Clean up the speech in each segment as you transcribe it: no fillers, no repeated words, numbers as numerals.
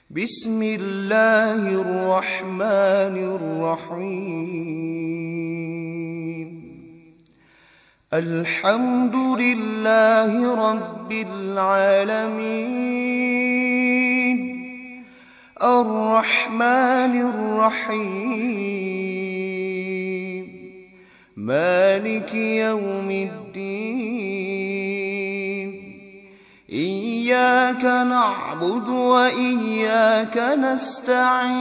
بسم الله الرحمن الرحيم الحمد لله رب العالمين الرحمن الرحيم مالك يوم الدين إياك نعبد وإياك نستعين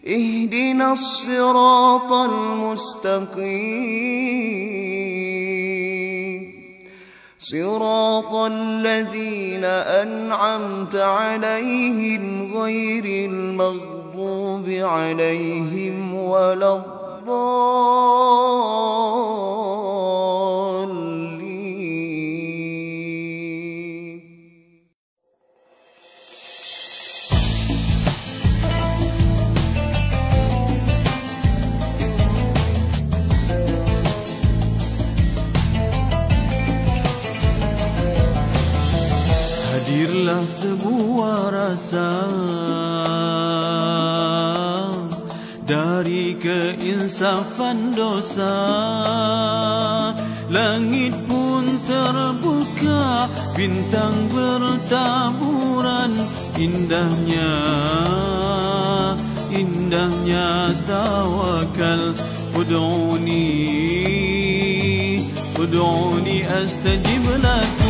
اهدنا الصراط المستقيم صراط الذين أنعمت عليهم غير المغضوب عليهم ولا الضالين. Hadirlah sebuah rasa dari keinsafan dosa. Langit pun terbuka, bintang bertaburan. Indahnya tawakal. Ud'uni astajib lakum.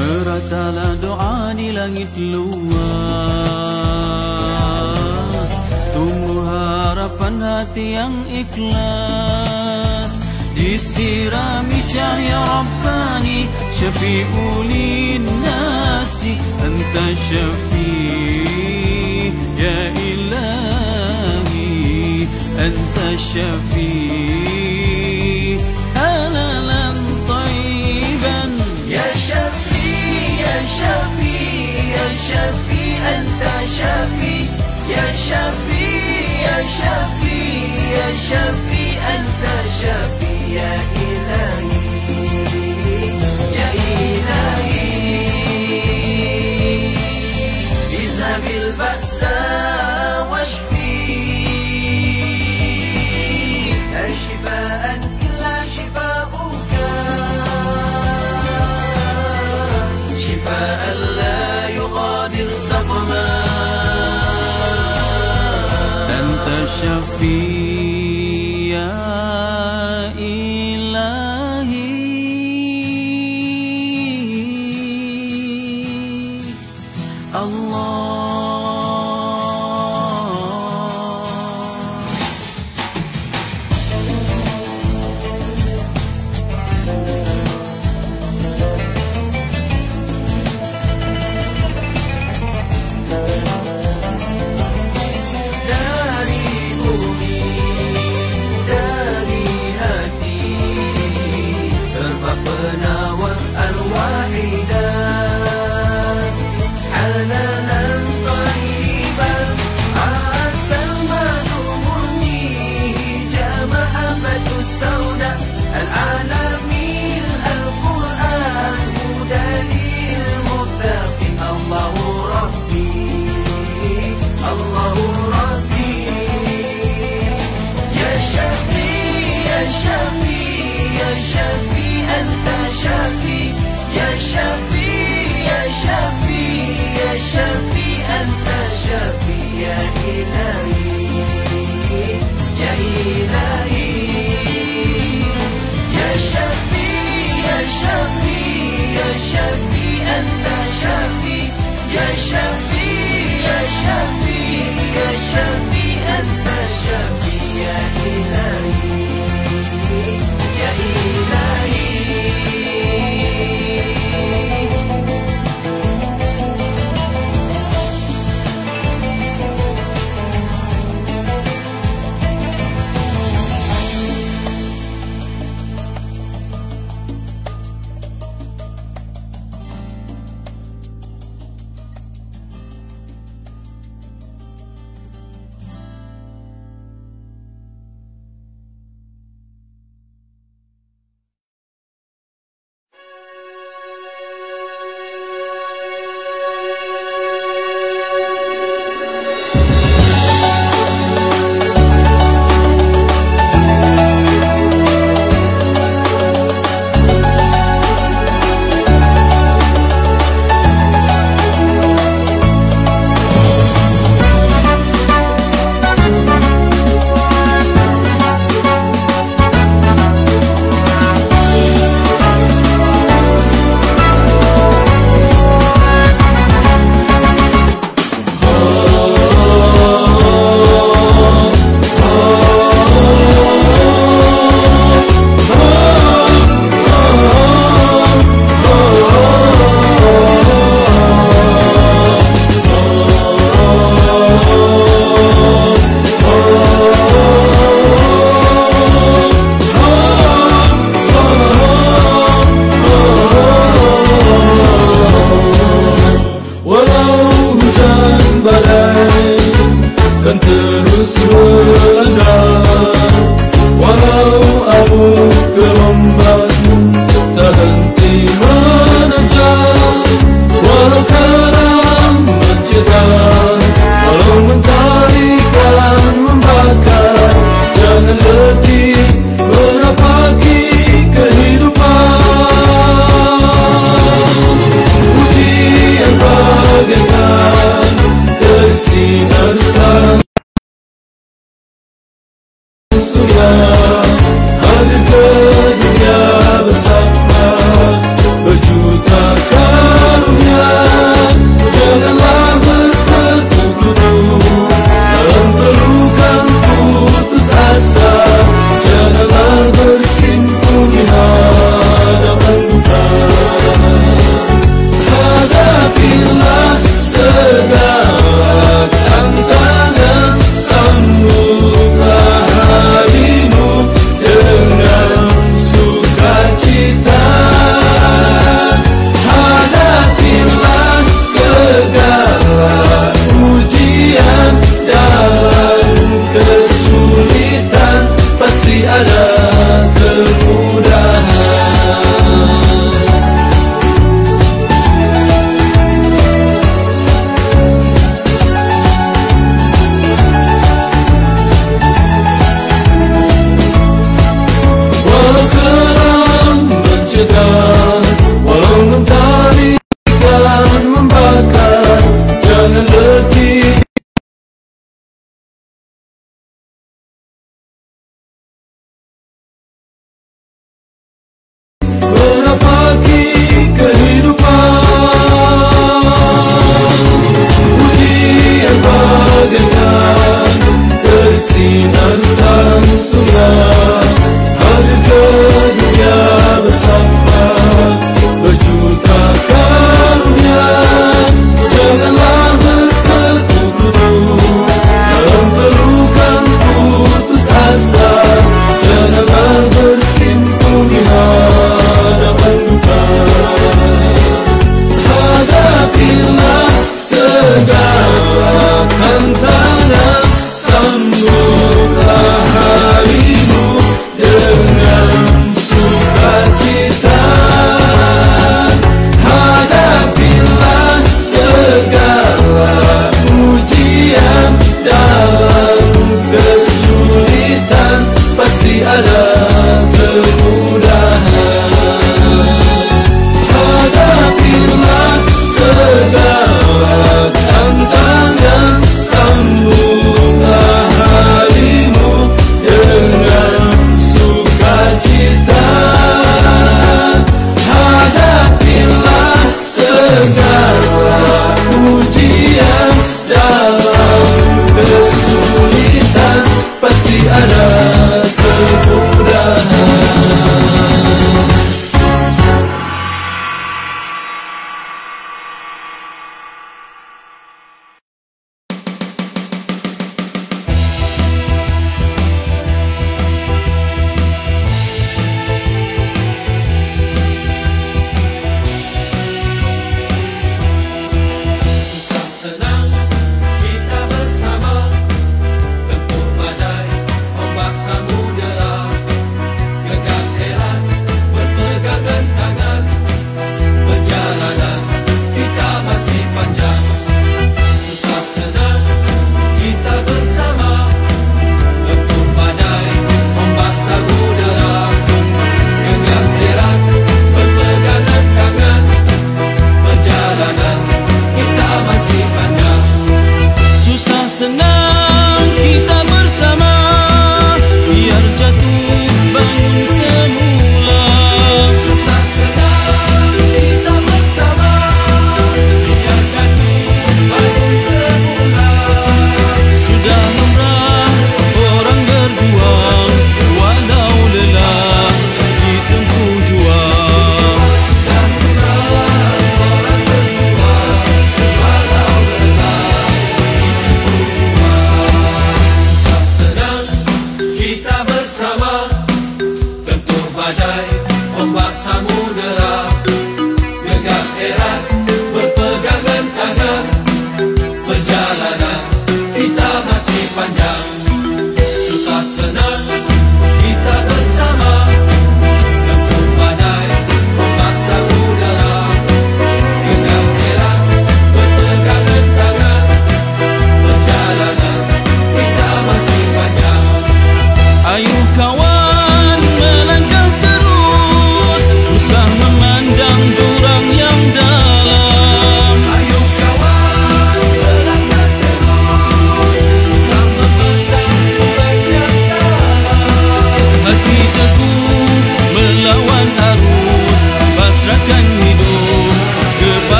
Meratalah doa di langit luas, tumbuh harapan hati yang ikhlas. Disirami cahaya Rabbani, syafi'ul linnasi. Anta syafi' ya ilahi, anta syafi' halalan tayyiban. Ya syafi' ya syafi' ya syafi' anta syafi' ya syafi' ya syafi' ya syafi' anta syafi' ya ilahi ya ilahi. Izhabil ba'sa washfi shifaan illa shifauka, shifaan la yughadir saqama. Anta syafi' Shafi, anta kesulitan, hadapilah segala ujian. Dalam kesulitan pasti ada kemudahan. Walau kelam mencegah, walau mentari dan membakar, jangan letih. Menapaki kehidupan, ujian bagaikan bersinar sang surya, hadir ke dunia bersama.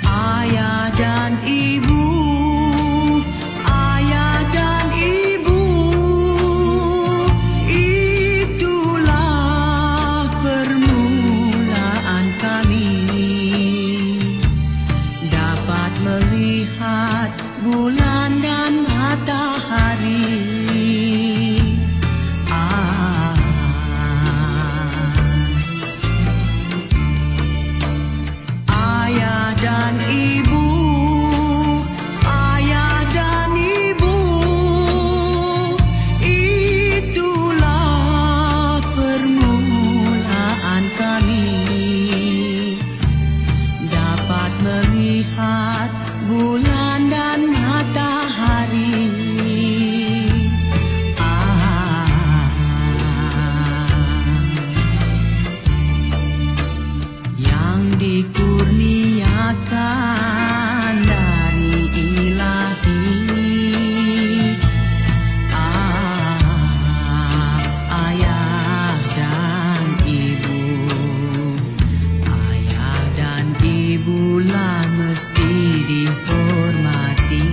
Ayah dan ibu, ayah dan ibu, itulah permulaan kami dapat melihat bulan dan matahari. Ayah dan ibu, ayah dan ibu, itulah permulaan kami dapat melihat bulan dan matahari. Yang dikurniakan dari Ilahi, ayah dan ibu, ayah dan ibulah mesti dihormati.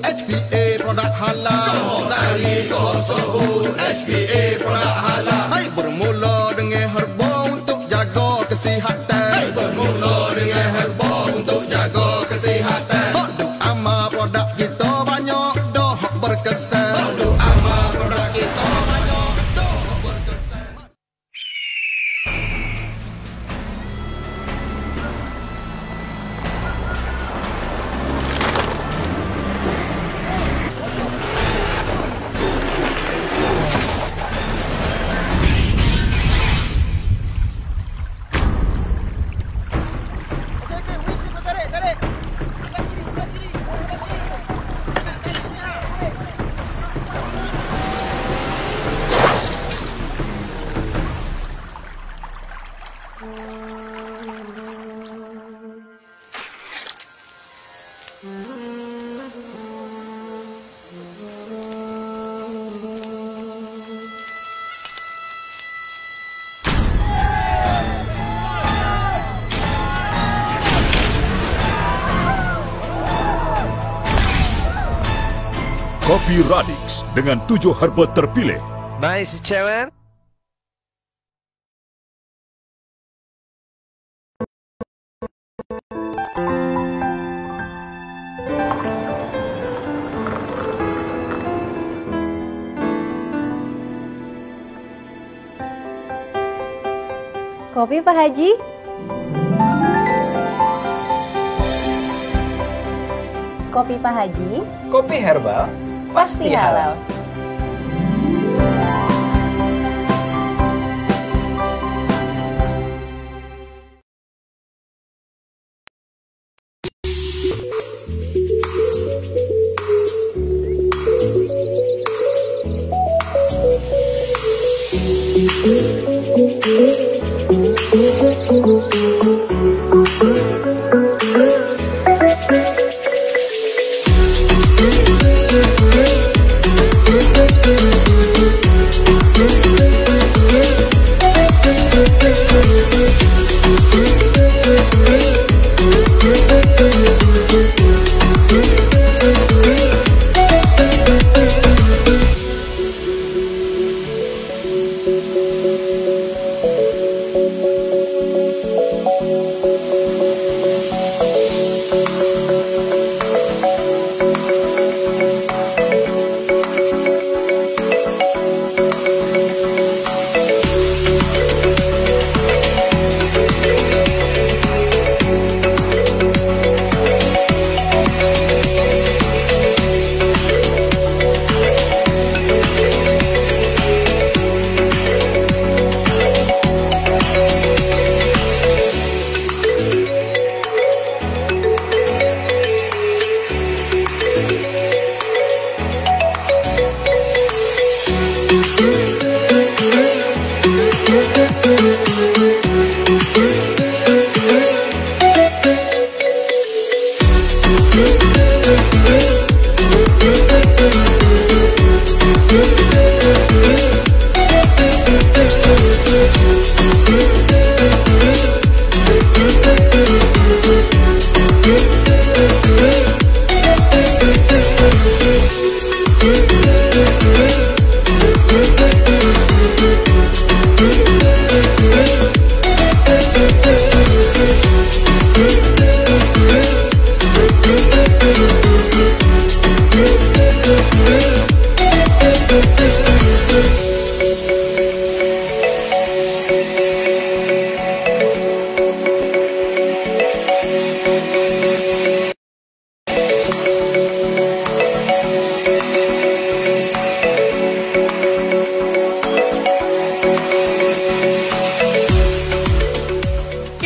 HPA produk halal. Sari Sohu HPA produk halal. Hai bermula dengan herba untuk jaga kesihatan. Hai bermula dengan herba untuk jaga kesihatan. Duk amal produk kita Kopi Radix dengan 7 herba terpilih. Baik, Mr. Chairman. Kopi Pak Haji? Kopi Pak Haji? Kopi herbal pasti halal.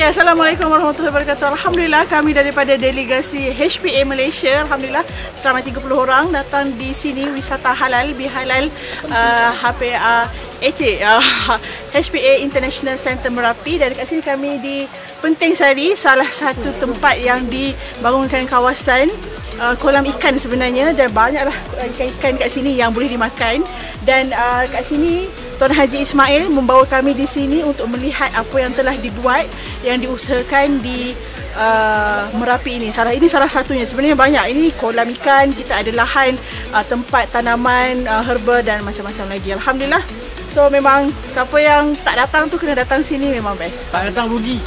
Assalamualaikum warahmatullahi wabarakatuh. Alhamdulillah, kami daripada delegasi HPA Malaysia, alhamdulillah selama 30 orang datang di sini wisata halal bihalal HPA International Center Merapi. Dan dekat sini kami di Penting Sari, salah satu tempat yang dibangunkan kawasan kolam ikan sebenarnya, dan banyaklah ikan-ikan kat sini yang boleh dimakan. Dan kat sini Tuan Haji Ismail membawa kami di sini untuk melihat apa yang telah dibuat, yang diusahakan di Merapi ini. Ini salah satunya. Sebenarnya banyak. Ini kolam ikan, kita ada lahan tempat tanaman, herba dan macam-macam lagi. Alhamdulillah. So memang siapa yang tak datang tu kena datang sini, memang best. Tak datang rugi.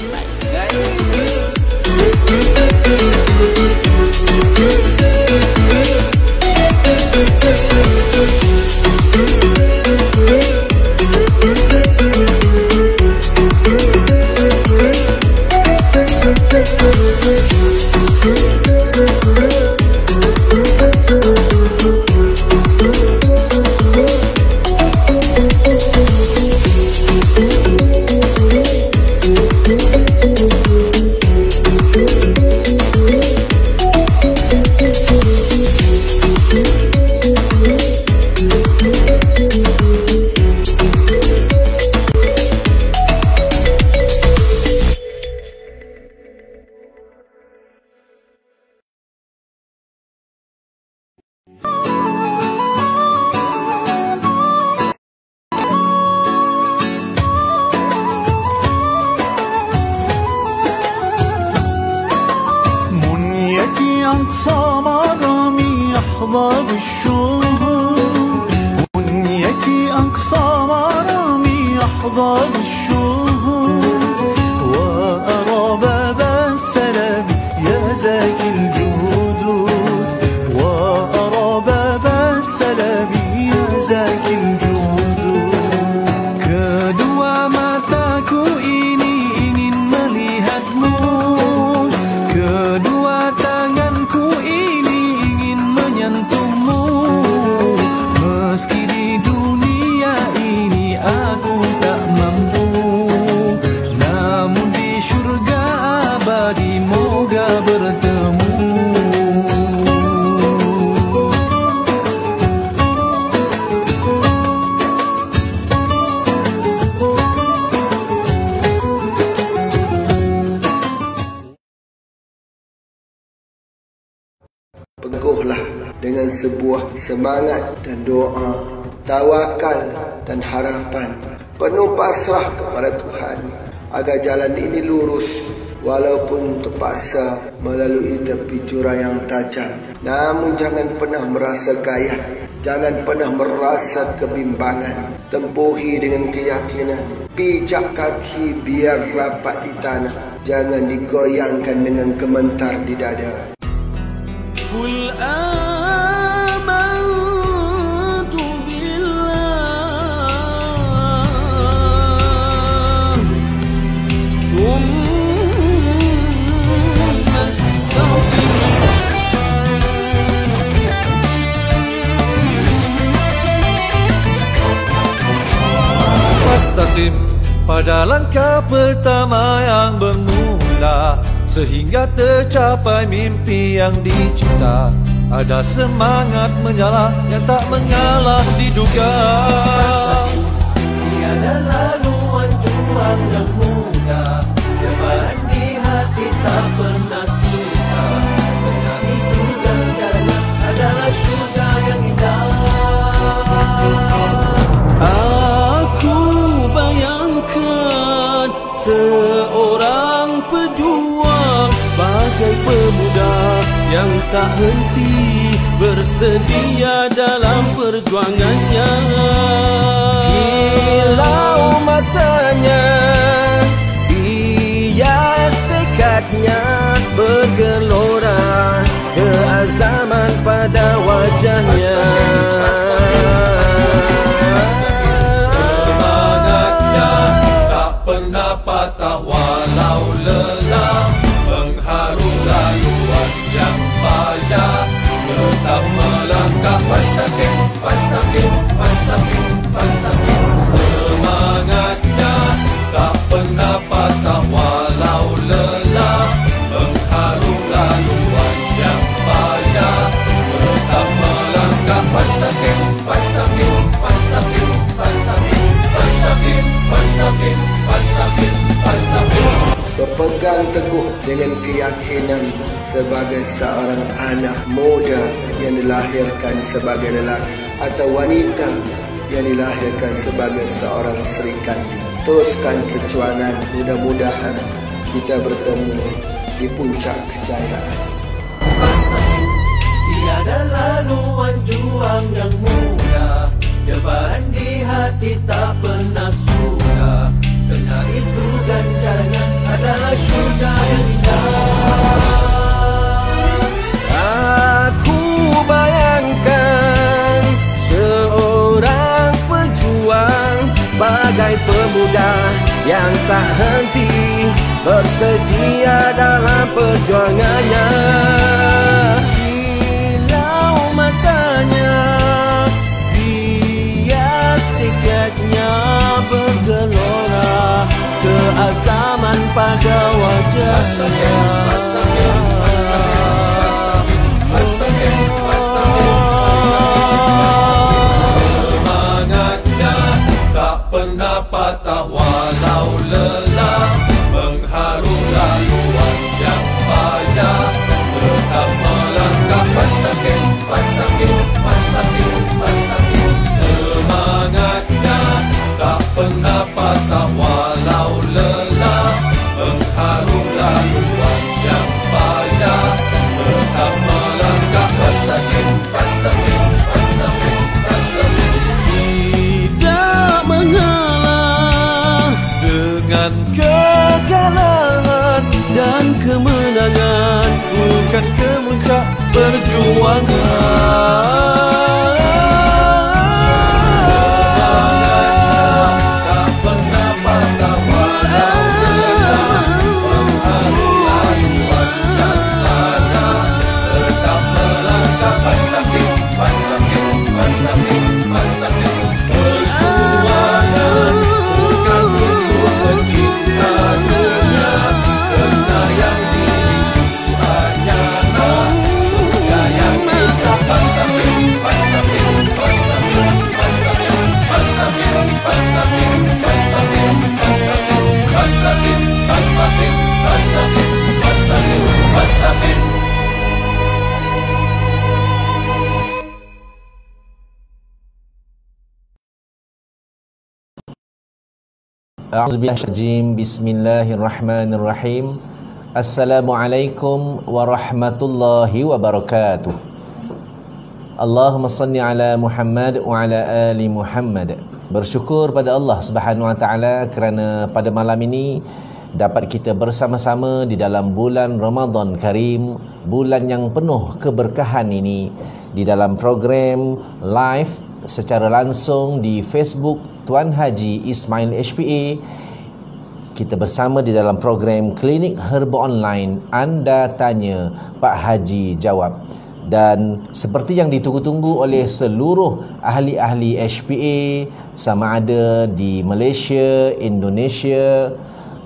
أقصى مرامي يحظى بالشهور بنيتي أقصى مرامي يحظى بالشهور وأرى باب السلام يا زاكي الجهود وأرى باب السلام يا زاكي الجهود kedua mataku ini ingin melihatmu kedua tanganku ini ingin menyentuhmu meski di dunia ini aku tak mampu namun di syurga abadi moga bertemu Teguhlah dengan sebuah semangat dan doa, tawakal dan harapan, penuh pasrah kepada Tuhan agar jalan ini lurus walaupun terpaksa melalui tepi jurang yang tajam. Namun jangan pernah merasa gayah, jangan pernah merasa kebimbangan. Tempuhi dengan keyakinan, pijak kaki biar rapat di tanah, jangan digoyangkan dengan gemetar di dada. قل آمنت بالله ثم استقم pada langkah pertama yang bermula sehingga tercapai mimpi yang dicipta. Ada semangat menyala yang tak mengalah diduga. Tiada laluan juang yang mudah, debaran di hati tak pernah suka. Dengan itu dan jalannya adalah syurga yang indah. Aku bayangkan seorang pejuang bagai pemuda yang tak henti bersedia dalam perjuangannya. Kilau matanya, hias tekadnya, bergelora keazaman pada wajahnya. Semangatnya tak pernah patah walau lelah, mengharu laluan yang payah, tetap melangkah pastaqim, pastaqim, pastaqim, pastaqim. Semangatnya tak pernah patah walau lelah, mengharu laluan yang payah, tetap melangkah pastaqim, pastaqim, pastaqim, pastaqim, pastaqim, pastaqim, pastaqim, pastaqim. Berpegang teguh dengan keyakinan sebagai seorang anak muda yang dilahirkan sebagai lelaki atau wanita yang dilahirkan sebagai seorang Sri Kandi. Teruskan perjuangan, mudah-mudahan kita bertemu di puncak kejayaan. Tiada laluan juang yang mudah, debaran di hati tak pernah suka. Karena itu ganjarannya adalah syurga yang indah. Aku bayangkan seorang pejuang bagai pemuda yang tak henti bersedia dalam perjuangannya. Kilau matanya, hias tiketnya, bergelora keazaman pada wajahnya. Semangatnya tak pernah patah walau lelah, mengharu laluan yang payah, tetap melangkah pastaqim, pastaqim, pastaqim, pastaqim. Semangatnya tak pernah patah walau lelah, mengharu laluan A'udzubillahi Bismillahirrahmanirrahim. Assalamualaikum warahmatullahi wabarakatuh. Allahumma salli ala Muhammad wa ala ali Muhammad. Bersyukur pada Allah Subhanahu wa taala kerana pada malam ini dapat kita bersama-sama di dalam bulan Ramadan Karim, bulan yang penuh keberkahan ini, di dalam program live secara langsung di Facebook Tuan Haji Ismail HPA. Kita bersama di dalam program Klinik Herba Online, Anda Tanya, Pak Haji Jawab. Dan seperti yang ditunggu-tunggu oleh seluruh ahli-ahli HPA, sama ada di Malaysia, Indonesia,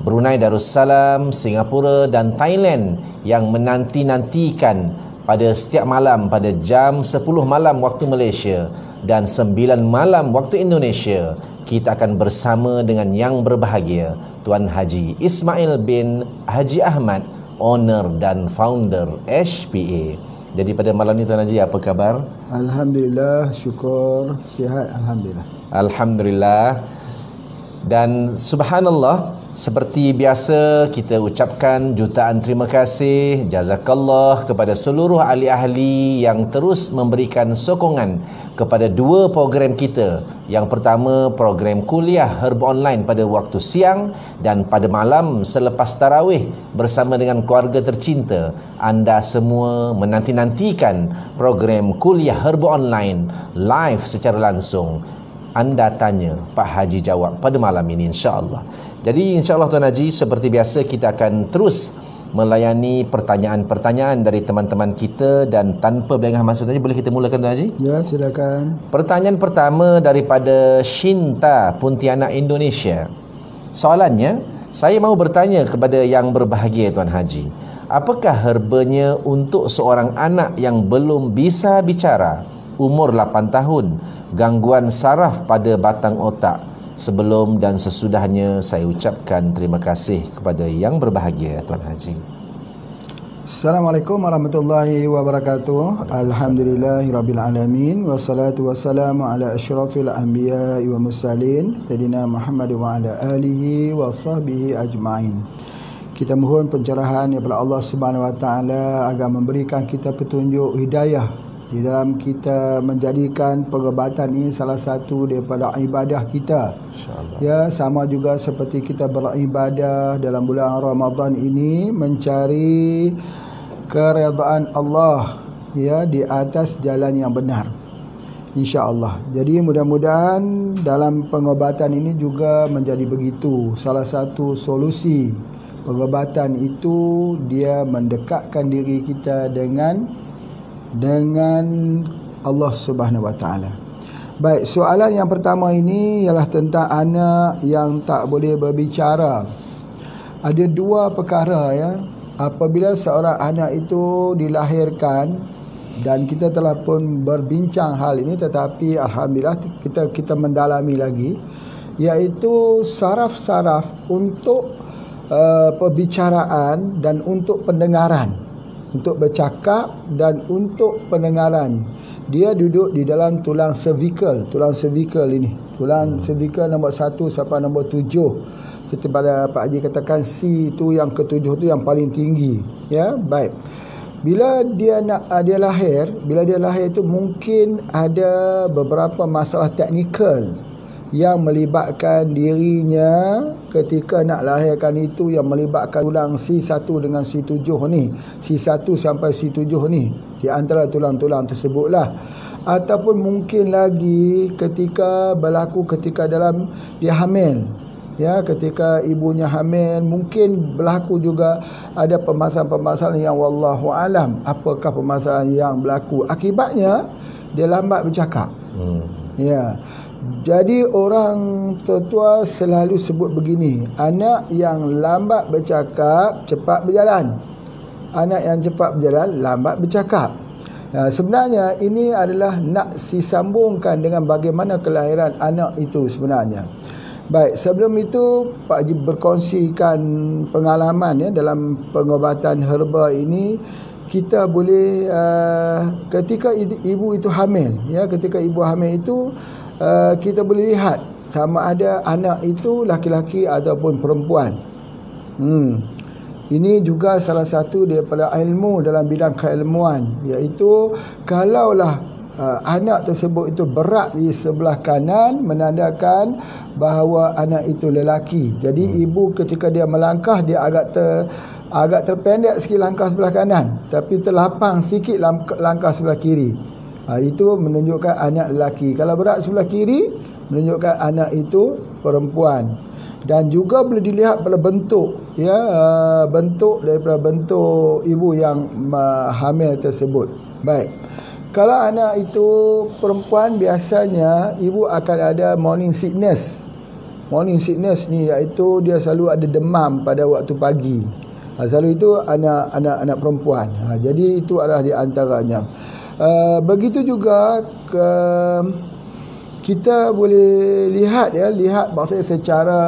Brunei Darussalam, Singapura dan Thailand, yang menanti-nantikan pada setiap malam pada jam 10 malam waktu Malaysia dan 9 malam waktu Indonesia, kita akan bersama dengan yang berbahagia Tuan Haji Ismail bin Haji Ahmad, owner dan founder HPA. Jadi pada malam ni Tuan Haji, apa khabar? Alhamdulillah, syukur, sihat, alhamdulillah. Alhamdulillah. Dan subhanallah, seperti biasa kita ucapkan jutaan terima kasih, jazakallah kepada seluruh ahli-ahli yang terus memberikan sokongan kepada dua program kita. Yang pertama, program kuliah Herba Online pada waktu siang, dan pada malam selepas tarawih bersama dengan keluarga tercinta. Anda semua menanti-nantikan program kuliah Herba Online live secara langsung. Anda Tanya, Pak Haji Jawab pada malam ini, insya-Allah. Jadi insya-Allah Tuan Haji, seperti biasa kita akan terus melayani pertanyaan-pertanyaan dari teman-teman kita, dan tanpa berlengah masa Tuan Haji, boleh kita mulakan Tuan Haji? Ya, silakan. Pertanyaan pertama daripada Shinta, Pontianak, Indonesia. Soalannya, saya mahu bertanya kepada yang berbahagia Tuan Haji, apakah herbanya untuk seorang anak yang belum bisa bicara, umur 8 tahun, gangguan saraf pada batang otak? Sebelum dan sesudahnya saya ucapkan terima kasih kepada yang berbahagia Tuan Haji. Assalamualaikum warahmatullahi wabarakatuh. Alhamdulillahirabbil alamin, wassalatu wassalamu ala asyrafil anbiya'i wa mursalin sayyidina Muhammad wa ala alihi wa sahbihi ajma'in. Kita mohon pencerahan daripada Allah Subhanahu wa taala agar memberikan kita petunjuk hidayah di dalam kita menjadikan pengobatan ini salah satu daripada ibadah kita. InsyaAllah. Ya, sama juga seperti kita beribadah dalam bulan Ramadan ini mencari keredaan Allah, ya, di atas jalan yang benar, insya-Allah. Jadi mudah-mudahan dalam pengobatan ini juga menjadi begitu. Salah satu solusi pengobatan itu dia mendekatkan diri kita dengan Allah Subhanahu wa taala. Baik, soalan yang pertama ini ialah tentang anak yang tak boleh berbicara. Ada dua perkara, ya. Apabila seorang anak itu dilahirkan, dan kita telah pun berbincang hal ini, tetapi alhamdulillah kita mendalami lagi, iaitu saraf-saraf untuk perbicaraan dan untuk pendengaran, untuk bercakap dan untuk pendengaran. Dia duduk di dalam tulang cervical. Tulang cervical ini, tulang cervical nombor 1 sampai nombor 7. Seperti pada Pak Haji katakan, C itu yang ke-7 tu yang paling tinggi, ya. Baik. Bila dia lahir itu mungkin ada beberapa masalah teknikal yang melibatkan dirinya ketika nak lahirkan itu, yang melibatkan tulang C1 dengan C7 ni, C1 sampai C7 ni, di antara tulang-tulang tersebutlah. Ataupun mungkin lagi ketika berlaku ketika dalam dia hamil, ya, ketika ibunya hamil, mungkin berlaku juga ada permasalahan-permasalahan yang wallahu alam apakah permasalahan yang berlaku, akibatnya dia lambat bercakap. Ya. Jadi orang tua selalu sebut begini, anak yang lambat bercakap cepat berjalan, anak yang cepat berjalan lambat bercakap. Sebenarnya ini adalah nak disambungkan dengan bagaimana kelahiran anak itu sebenarnya. Baik, sebelum itu Pak Haji berkongsikan pengalaman, ya, dalam pengobatan herba ini. Kita boleh ketika ibu itu hamil, ya, ketika ibu hamil itu kita boleh lihat sama ada anak itu laki-laki ataupun perempuan. Ini juga salah satu daripada ilmu dalam bidang keilmuan, iaitu kalaulah anak tersebut itu berat di sebelah kanan, menandakan bahawa anak itu lelaki. Jadi ibu ketika dia melangkah, dia agak terpendek sikit langkah sebelah kanan, tapi terlapang sikit langkah sebelah kiri. Itu menunjukkan anak lelaki. Kalau berat sebelah kiri, menunjukkan anak itu perempuan. Dan juga boleh dilihat pada bentuk, bentuk daripada bentuk ibu yang hamil tersebut. Baik. Kalau anak itu perempuan, biasanya ibu akan ada morning sickness. Morning sickness ni iaitu dia selalu ada demam pada waktu pagi. Selalu itu anak perempuan. Jadi itu adalah di antaranya. Begitu juga kita boleh lihat maksudnya secara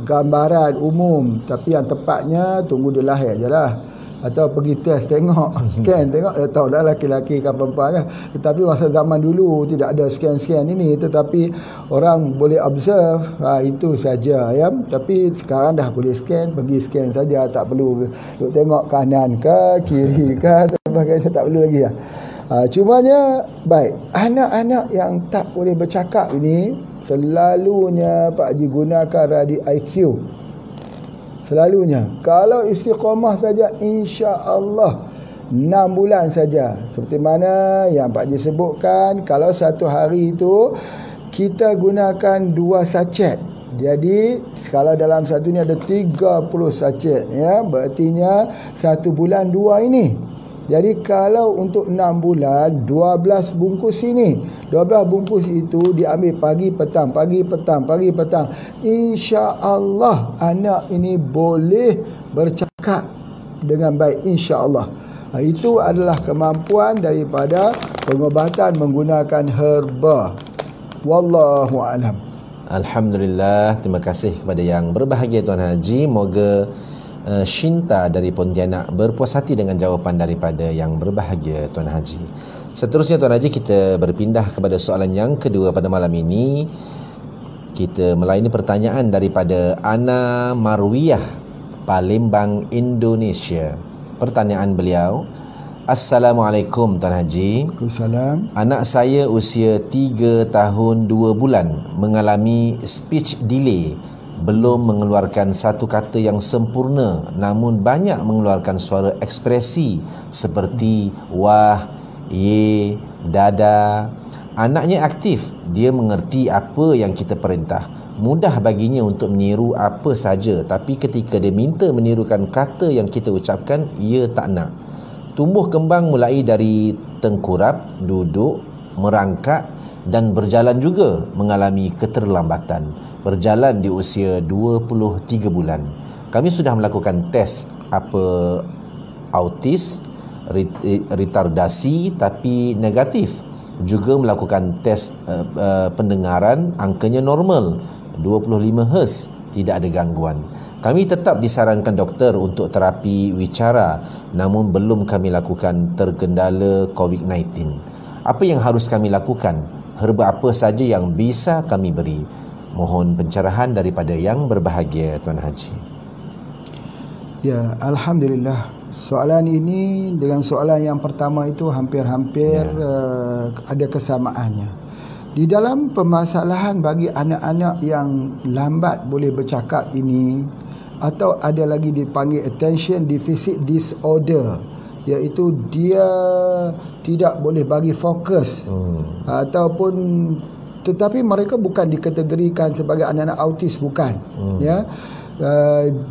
gambaran umum, tapi yang tepatnya tunggu dia lahir je lah, atau pergi test tengok, scan tengok dah tahu dah laki-laki ke perempuan kan. Tetapi masa zaman dulu tidak ada scan ini, tetapi orang boleh observe, itu saja ya. Tapi sekarang dah boleh scan, pergi scan saja, tak perlu duk tengok kanan ke kiri ke sebagainya, tak perlu lagi lah. Cumanya baik, anak-anak yang tak boleh bercakap ini selalunya Pak Haji gunakan radio IQ. Selalunya kalau istiqamah saja, insya-Allah 6 bulan saja. Seperti mana yang Pak Haji sebutkan, kalau satu hari itu kita gunakan 2 sachet. Jadi kalau dalam satu ni ada 30 sachet ya, berartinya 1 bulan 2 ini. Jadi kalau untuk 6 bulan 12 bungkus ini, 12 bungkus itu diambil pagi petang, pagi petang, pagi petang, insya-Allah anak ini boleh bercakap dengan baik, insya-Allah. Itu adalah kemampuan daripada pengobatan menggunakan herba. Wallahu a'lam. Alhamdulillah, terima kasih kepada yang berbahagia Tuan Haji. Moga Shinta dari Pontianak berpuas hati dengan jawapan daripada yang berbahagia Tuan Haji. Seterusnya Tuan Haji, kita berpindah kepada soalan yang kedua pada malam ini. Kita melayani pertanyaan daripada Ana Marwiyah, Palembang, Indonesia. Pertanyaan beliau, Assalamualaikum Tuan Haji. Waalaikumsalam. Anak saya usia 3 tahun 2 bulan mengalami speech delay, belum mengeluarkan satu kata yang sempurna, namun banyak mengeluarkan suara ekspresi seperti wah, ye, dada. Anaknya aktif, dia mengerti apa yang kita perintah. Mudah baginya untuk meniru apa saja, tapi ketika dia minta menirukan kata yang kita ucapkan, ia tak nak. Tumbuh kembang mulai dari tengkurap, duduk, merangkak dan berjalan juga mengalami keterlambatan. Berjalan di usia 23 bulan. Kami sudah melakukan tes autis, retardasi, tapi negatif. Juga melakukan tes pendengaran, angkanya normal, 25 Hz, tidak ada gangguan. Kami tetap disarankan doktor untuk terapi wicara, namun belum kami lakukan terkendala COVID-19. Apa yang harus kami lakukan? Herba apa saja yang bisa kami beri? Mohon pencerahan daripada yang berbahagia Tuan Haji. Ya, Alhamdulillah. Soalan ini dengan soalan yang pertama itu hampir-hampir ada kesamaannya. Di dalam permasalahan bagi anak-anak yang lambat boleh bercakap ini, atau ada lagi dipanggil attention deficit disorder, iaitu dia tidak boleh bagi fokus, ataupun tetapi mereka bukan dikategorikan sebagai anak-anak autis, bukan. Ya.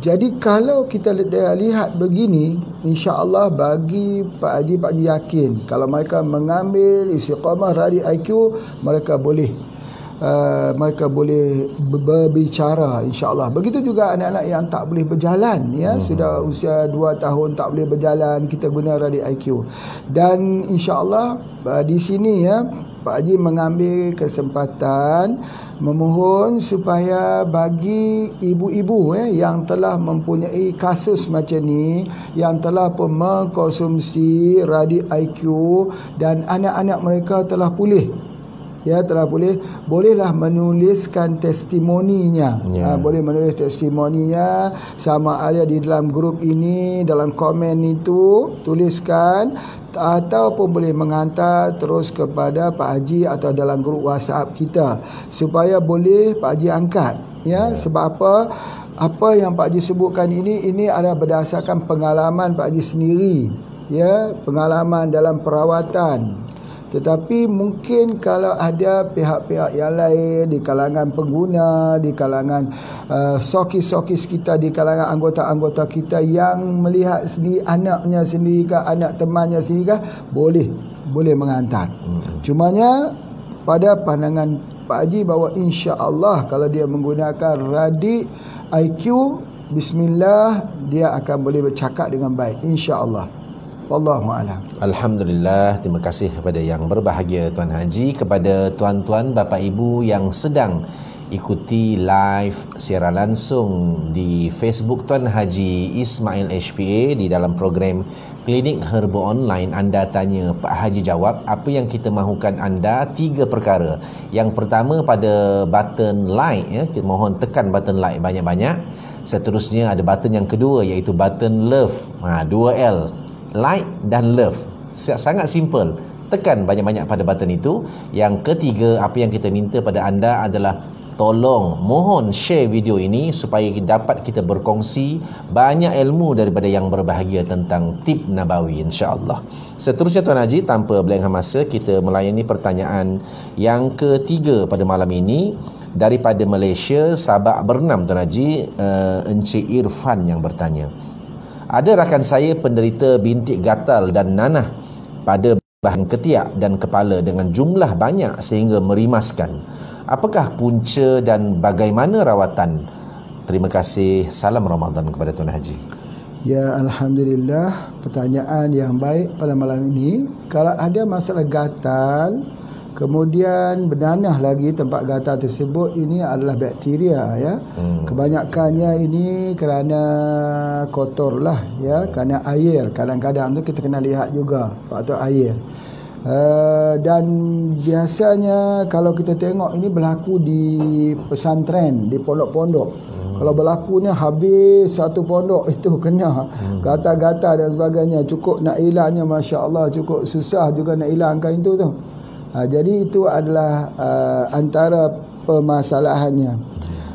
Jadi kalau kita lihat begini, insya-Allah bagi Pak Haji yakin kalau mereka mengambil istiqamah radio IQ, mereka boleh berbicara, insya-Allah. Begitu juga anak-anak yang tak boleh berjalan, ya, sudah usia 2 tahun tak boleh berjalan, kita guna radio IQ. Dan insya-Allah di sini ya Pak Haji mengambil kesempatan memohon supaya bagi ibu-ibu yang telah mempunyai kasus macam ni, yang telah pun mengkonsumsi radio IQ dan anak-anak mereka telah pulih, ya telah bolehlah menuliskan testimoninya. Boleh menulis testimoninya, sama ada di dalam grup ini, dalam komen itu tuliskan, ataupun boleh menghantar terus kepada Pak Haji atau dalam grup WhatsApp kita supaya boleh Pak Haji angkat, ya. Sebab apa yang Pak Haji sebutkan ini adalah berdasarkan pengalaman Pak Haji sendiri, ya, pengalaman dalam perawatan. Tetapi mungkin kalau ada pihak-pihak yang lain di kalangan pengguna, di kalangan sokis-sokis kita, di kalangan anggota-anggota kita yang melihat sendiri, anaknya sendiri ke, anak temannya sendiri ke, boleh menghantar. Cumanya pada pandangan Pak Haji bahawa insya-Allah kalau dia menggunakan radio IQ, bismillah, dia akan boleh bercakap dengan baik, insya-Allah. Wallahualam. Alhamdulillah, terima kasih kepada yang berbahagia Tuan Haji, kepada tuan-tuan, bapa ibu yang sedang ikuti live siaran langsung di Facebook Tuan Haji Ismail HPA di dalam program Klinik Herba Online. Anda tanya, Pak Haji jawab. Apa yang kita mahukan anda? 3 perkara. Yang pertama, pada button like, ya, kita mohon tekan button like banyak-banyak. Seterusnya ada button yang kedua, iaitu button love, 2L, like dan love. Sangat simple, tekan banyak-banyak pada button itu. Yang ketiga, apa yang kita minta pada anda adalah tolong, mohon share video ini supaya dapat kita berkongsi banyak ilmu daripada yang berbahagia tentang tip Nabawi, insya-Allah. Seterusnya Tuan Haji, tanpa berlengah masa, kita melayani pertanyaan yang ketiga pada malam ini daripada Malaysia, Sabak Bernam. Tuan Haji, Encik Irfan yang bertanya, ada rakan saya penderita bintik gatal dan nanah pada bahagian ketiak dan kepala dengan jumlah banyak sehingga merimaskan. Apakah punca dan bagaimana rawatan? Terima kasih. Salam Ramadan kepada Tuan Haji. Ya, Alhamdulillah, pertanyaan yang baik pada malam ini. Kalau ada masalah gatal, kemudian bernanah lagi tempat gatal tersebut, ini adalah bakteria, ya. Kebanyakannya ini kerana kotor lah, ya, kerana air. Kadang-kadang tu kita kena lihat juga faktor air. Dan biasanya kalau kita tengok ini berlaku di pesantren, di pondok-pondok. Kalau berlakunya habis satu pondok itu kena gatal-gatal dan sebagainya. Cukup nak hilangnya, masya-Allah, cukup susah juga nak hilangkan itu tu. Jadi itu adalah antara permasalahannya.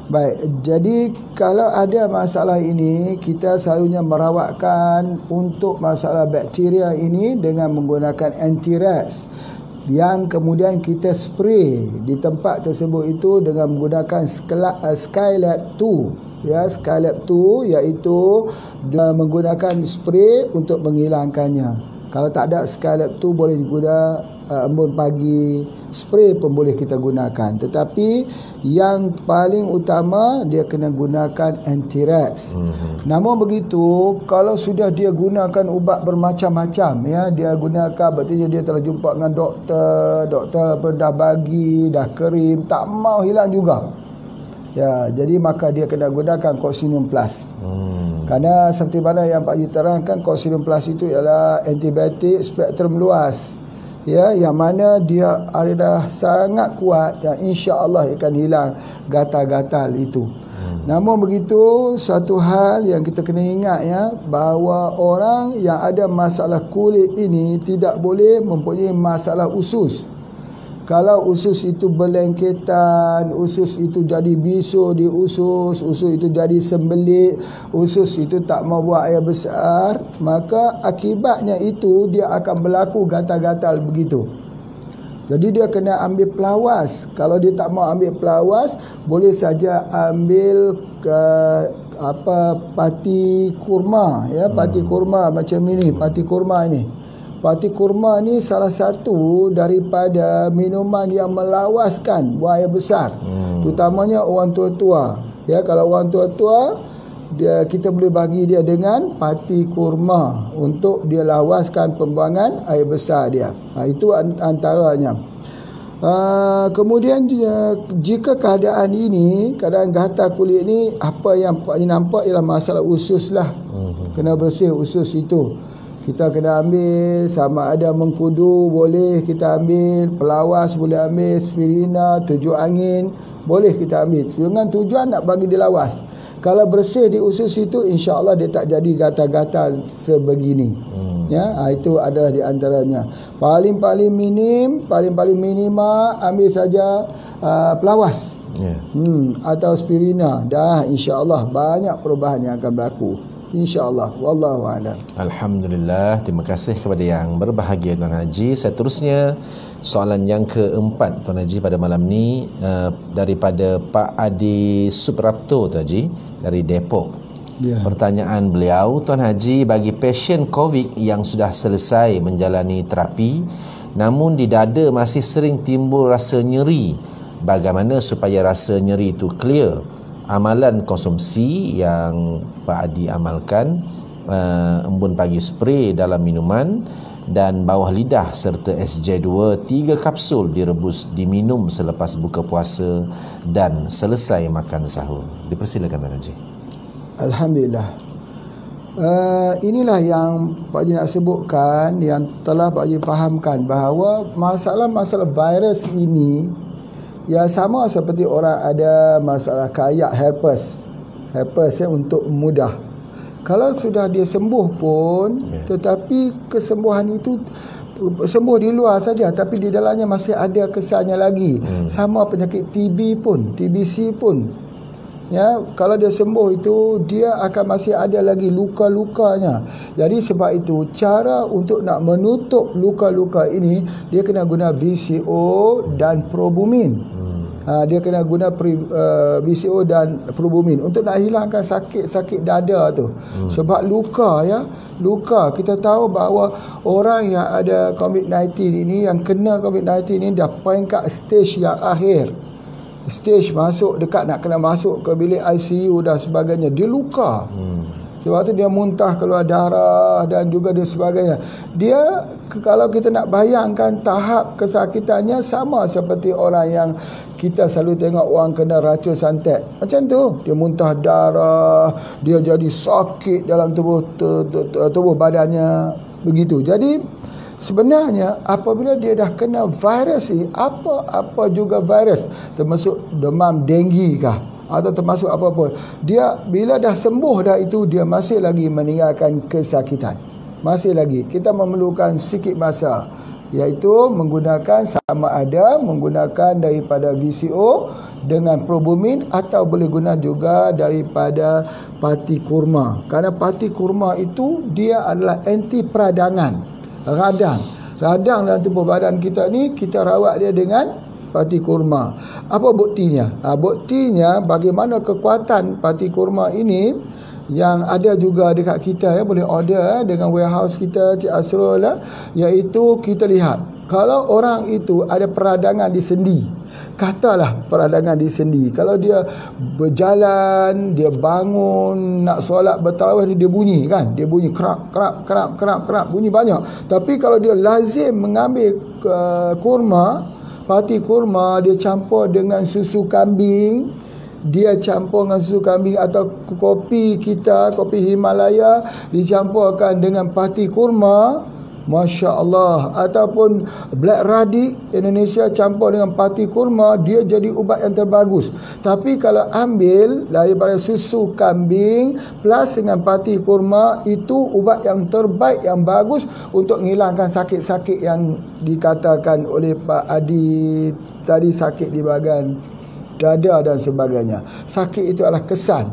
Baik, jadi kalau ada masalah ini, kita selalunya merawatkan untuk masalah bakteria ini dengan menggunakan anti-rats, yang kemudian kita spray di tempat tersebut itu dengan menggunakan Skylab 2, ya, Skylab 2, iaitu menggunakan spray untuk menghilangkannya. Kalau tak ada Skylab 2, boleh guna embun pagi, spray pun boleh kita gunakan. Tetapi yang paling utama dia kena gunakan anti-rats. Namun begitu, kalau sudah dia gunakan ubat bermacam-macam, ya, dia gunakan, berarti dia telah jumpa dengan doktor pun dah bagi, dah krim, tak mau hilang juga. Ya, jadi maka dia kena gunakan Coccidium Plus. Kerana seperti mana yang Pak Haji terangkan, Coccidium Plus itu ialah antibiotik spektrum luas, ya, yang mana dia adalah sangat kuat dan insya-Allah akan hilang gatal-gatal itu. Namun begitu, satu hal yang kita kena ingat, ya, bahawa orang yang ada masalah kulit ini tidak boleh mempunyai masalah usus. Kalau usus itu berlengketan, usus itu jadi bisu di usus itu jadi sembelit, usus itu tak mau buang air besar, maka akibatnya itu dia akan berlaku gatal-gatal begitu. Jadi dia kena ambil pelawas. Kalau dia tak mau ambil pelawas, boleh saja ambil pati kurma, ya, pati kurma macam ini, pati kurma ini. Pati kurma ni salah satu daripada minuman yang melawaskan buang air besar. Terutamanya orang tua-tua. Ya, kalau orang tua-tua, kita boleh bagi dia dengan pati kurma untuk dia lawaskan pembuangan air besar dia. Itu antaranya. Kemudian jika keadaan ini, keadaan gatal kulit ni, apa yang nampak ialah masalah usus lah. Kena bersih usus itu. Kita kena ambil, sama ada mengkudu boleh kita ambil, pelawas boleh ambil, aspirina, tujuh angin boleh kita ambil dengan tujuan nak bagi dia lawas. Kalau bersih di usus itu, insya-Allah dia tak jadi gatal-gatal sebegini. Ya, itu adalah di antaranya. Paling-paling minima ambil saja pelawas. Atau aspirina. Dah insya-Allah banyak perubahan yang akan berlaku. InsyaAllah. Wallahu a'lam. Alhamdulillah. Terima kasih kepada yang berbahagia Tuan Haji. Seterusnya soalan yang keempat Tuan Haji pada malam ni daripada Pak Adi Suprapto Tuan Haji dari Depok. Pertanyaan beliau, Tuan Haji, bagi pasien COVID yang sudah selesai menjalani terapi namun di dada masih sering timbul rasa nyeri, bagaimana supaya rasa nyeri itu clear? Amalan konsumsi yang Pak Adi amalkan, embun pagi spray dalam minuman dan bawah lidah serta SJ2 3 kapsul direbus diminum selepas buka puasa dan selesai makan sahur. Dipersilakan Tuan Haji. Alhamdulillah. Inilah yang Pak Haji nak sebutkan, yang telah Pak Haji fahamkan bahawa masalah-masalah virus ini ya sama seperti orang ada masalah kayak herpes untuk mudah. Kalau sudah dia sembuh pun, tetapi kesembuhan itu sembuh di luar saja, tapi di dalamnya masih ada kesannya lagi. Sama penyakit TB pun, TBC pun. Ya, kalau dia sembuh itu dia akan masih ada lagi luka-lukanya. Jadi sebab itu cara untuk nak menutup luka-luka ini dia kena guna VCO dan probumin. Dia kena guna VCO dan probumin untuk nak hilangkan sakit-sakit dada tu. Sebab luka kita tahu bahawa orang yang ada COVID-19 ini, yang kena COVID-19 ini dah peringkat stage yang akhir. Stage masuk dekat nak kena masuk ke bilik ICU dan sebagainya. Dia luka. Sebab tu dia muntah, keluar darah dan juga dia sebagainya. Dia, kalau kita nak bayangkan tahap kesakitannya sama seperti orang yang kita selalu tengok orang kena racun santet. Macam tu, dia muntah darah, dia jadi sakit dalam tubuh badannya, begitu. Jadi sebenarnya apabila dia dah kena virus ni, apa juga virus, termasuk demam denggi kah atau termasuk apa pun, dia bila dah sembuh dah itu, dia masih lagi meninggalkan kesakitan. Masih lagi kita memerlukan sikit masa, iaitu menggunakan sama ada menggunakan daripada VCO dengan probumin atau boleh guna juga daripada pati kurma. Kerana pati kurma itu dia adalah anti peradangan. Radang dalam tubuh badan kita ni kita rawat dia dengan pati kurma. Apa buktinya? Buktinya bagaimana kekuatan pati kurma ini yang ada juga dekat kita, ya, boleh order dengan warehouse kita Cik Asrul, iaitu kita lihat kalau orang itu ada peradangan di sendi, katalah peradangan di sendi, kalau dia berjalan, dia bangun nak solat bertarawih, dia bunyi kan, dia bunyi kerap bunyi banyak. Tapi kalau dia lazim mengambil pati kurma, dia campur dengan susu kambing, atau kopi kita, kopi Himalaya dicampurkan dengan pati kurma, Masya Allah, ataupun black radish Indonesia campur dengan pati kurma, dia jadi ubat yang terbagus. Tapi kalau ambil daripada susu kambing plus dengan pati kurma, itu ubat yang terbaik, yang bagus untuk menghilangkan sakit-sakit yang dikatakan oleh Pak Adi tadi, sakit di bahagian dada dan sebagainya. Sakit itu adalah kesan.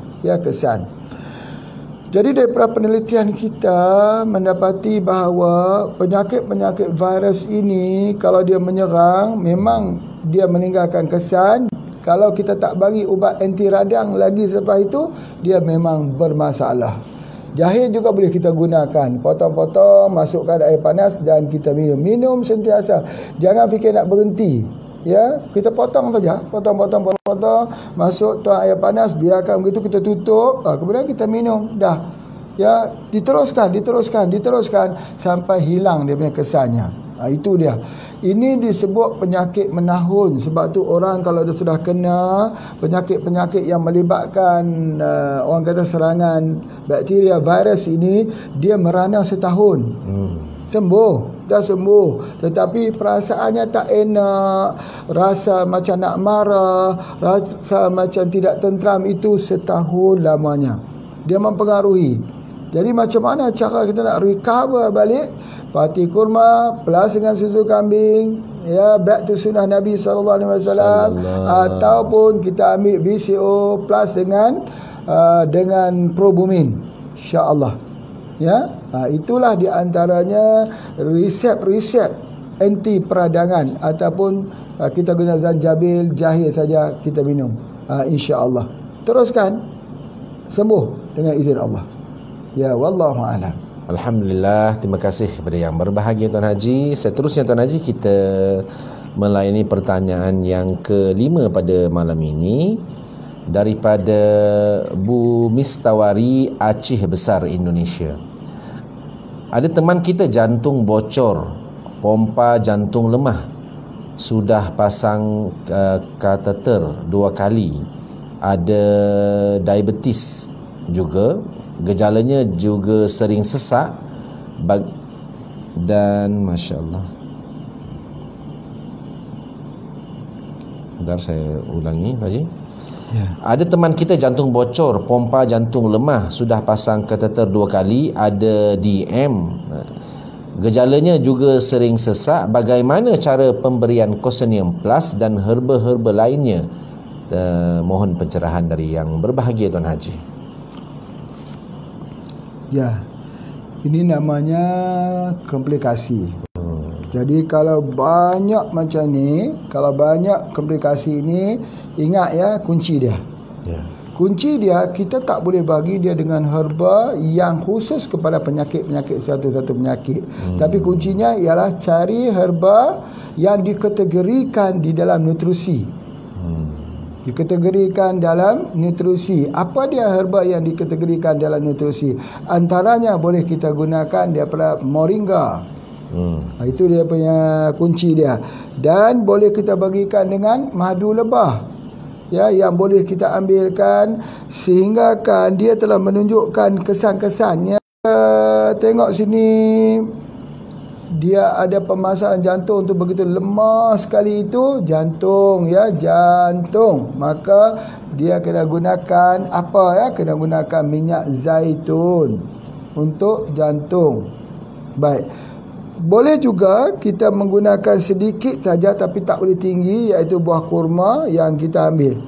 Jadi daripada penelitian kita mendapati bahawa penyakit-penyakit virus ini kalau dia menyerang, memang dia meninggalkan kesan. Kalau kita tak bagi ubat anti radang lagi selepas itu, dia memang bermasalah. Jahit juga boleh kita gunakan, potong-potong, masukkan air panas dan kita minum sentiasa. Jangan fikir nak berhenti. Ya, kita potong saja, potong, masuk tuang air panas, biarkan begitu, kita tutup, kemudian kita minum, dah. Ya, diteruskan sampai hilang dia punya kesannya. Itu dia. Ini disebut penyakit menahun. Sebab tu orang kalau dia sudah kena penyakit-penyakit yang melibatkan orang kata serangan bakteria, virus ini, dia merana setahun. Sembuh, dah sembuh, tetapi perasaannya tak enak, rasa macam nak marah, rasa macam tidak tenteram, itu setahun lamanya. Dia mempengaruhi. Jadi macam mana cara kita nak recover balik? Pati kurma plus dengan susu kambing, ya, back to sunnah Nabi SAW, ataupun kita ambil BCO plus dengan probumin, insya-Allah. Ya, itulah di antaranya resep-resep anti peradangan, ataupun kita guna zanjabil, jahil saja kita minum, insya-Allah. Teruskan sembuh dengan izin Allah. Ya, wallahu a'lam. Alhamdulillah, terima kasih kepada yang berbahagia Tuan Haji. Seterusnya Tuan Haji, kita melayani pertanyaan yang kelima pada malam ini daripada Bu Mistawari, Aceh Besar, Indonesia. Ada teman kita jantung bocor, pompa jantung lemah, sudah pasang kateter 2 kali, ada diabetes juga, gejalanya juga sering sesak dan masya-Allah. Bentar saya ulangi Pak Haji. Ya. Ada teman kita jantung bocor, pompa jantung lemah, sudah pasang kateter 2 kali, ada DM. Gejalanya juga sering sesak. Bagaimana cara pemberian Cosenium Plus dan herba-herba lainnya? Mohon pencerahan dari yang berbahagia Tuan Haji. Ya, ini namanya komplikasi. Jadi kalau banyak macam ni, kalau banyak komplikasi ini, ingat ya, kunci dia. Kunci dia, kita tak boleh bagi dia dengan herba yang khusus kepada penyakit-penyakit satu-satu penyakit. Tapi kuncinya ialah cari herba yang dikategorikan di dalam nutrisi. Dikategorikan dalam nutrisi. Apa dia herba yang dikategorikan dalam nutrisi? Antaranya boleh kita gunakan daripada moringa. Itu dia punya kunci dia. Dan boleh kita bagikan dengan madu lebah, ya, yang boleh kita ambilkan sehingga kan dia telah menunjukkan kesan-kesannya. Tengok sini, dia ada permasalahan jantung tu begitu lemah sekali, itu jantung, ya, jantung. Maka dia kena gunakan apa, ya? Kena gunakan minyak zaitun untuk jantung. Baik. Boleh juga kita menggunakan sedikit saja tapi tak boleh tinggi, iaitu buah kurma yang kita ambil.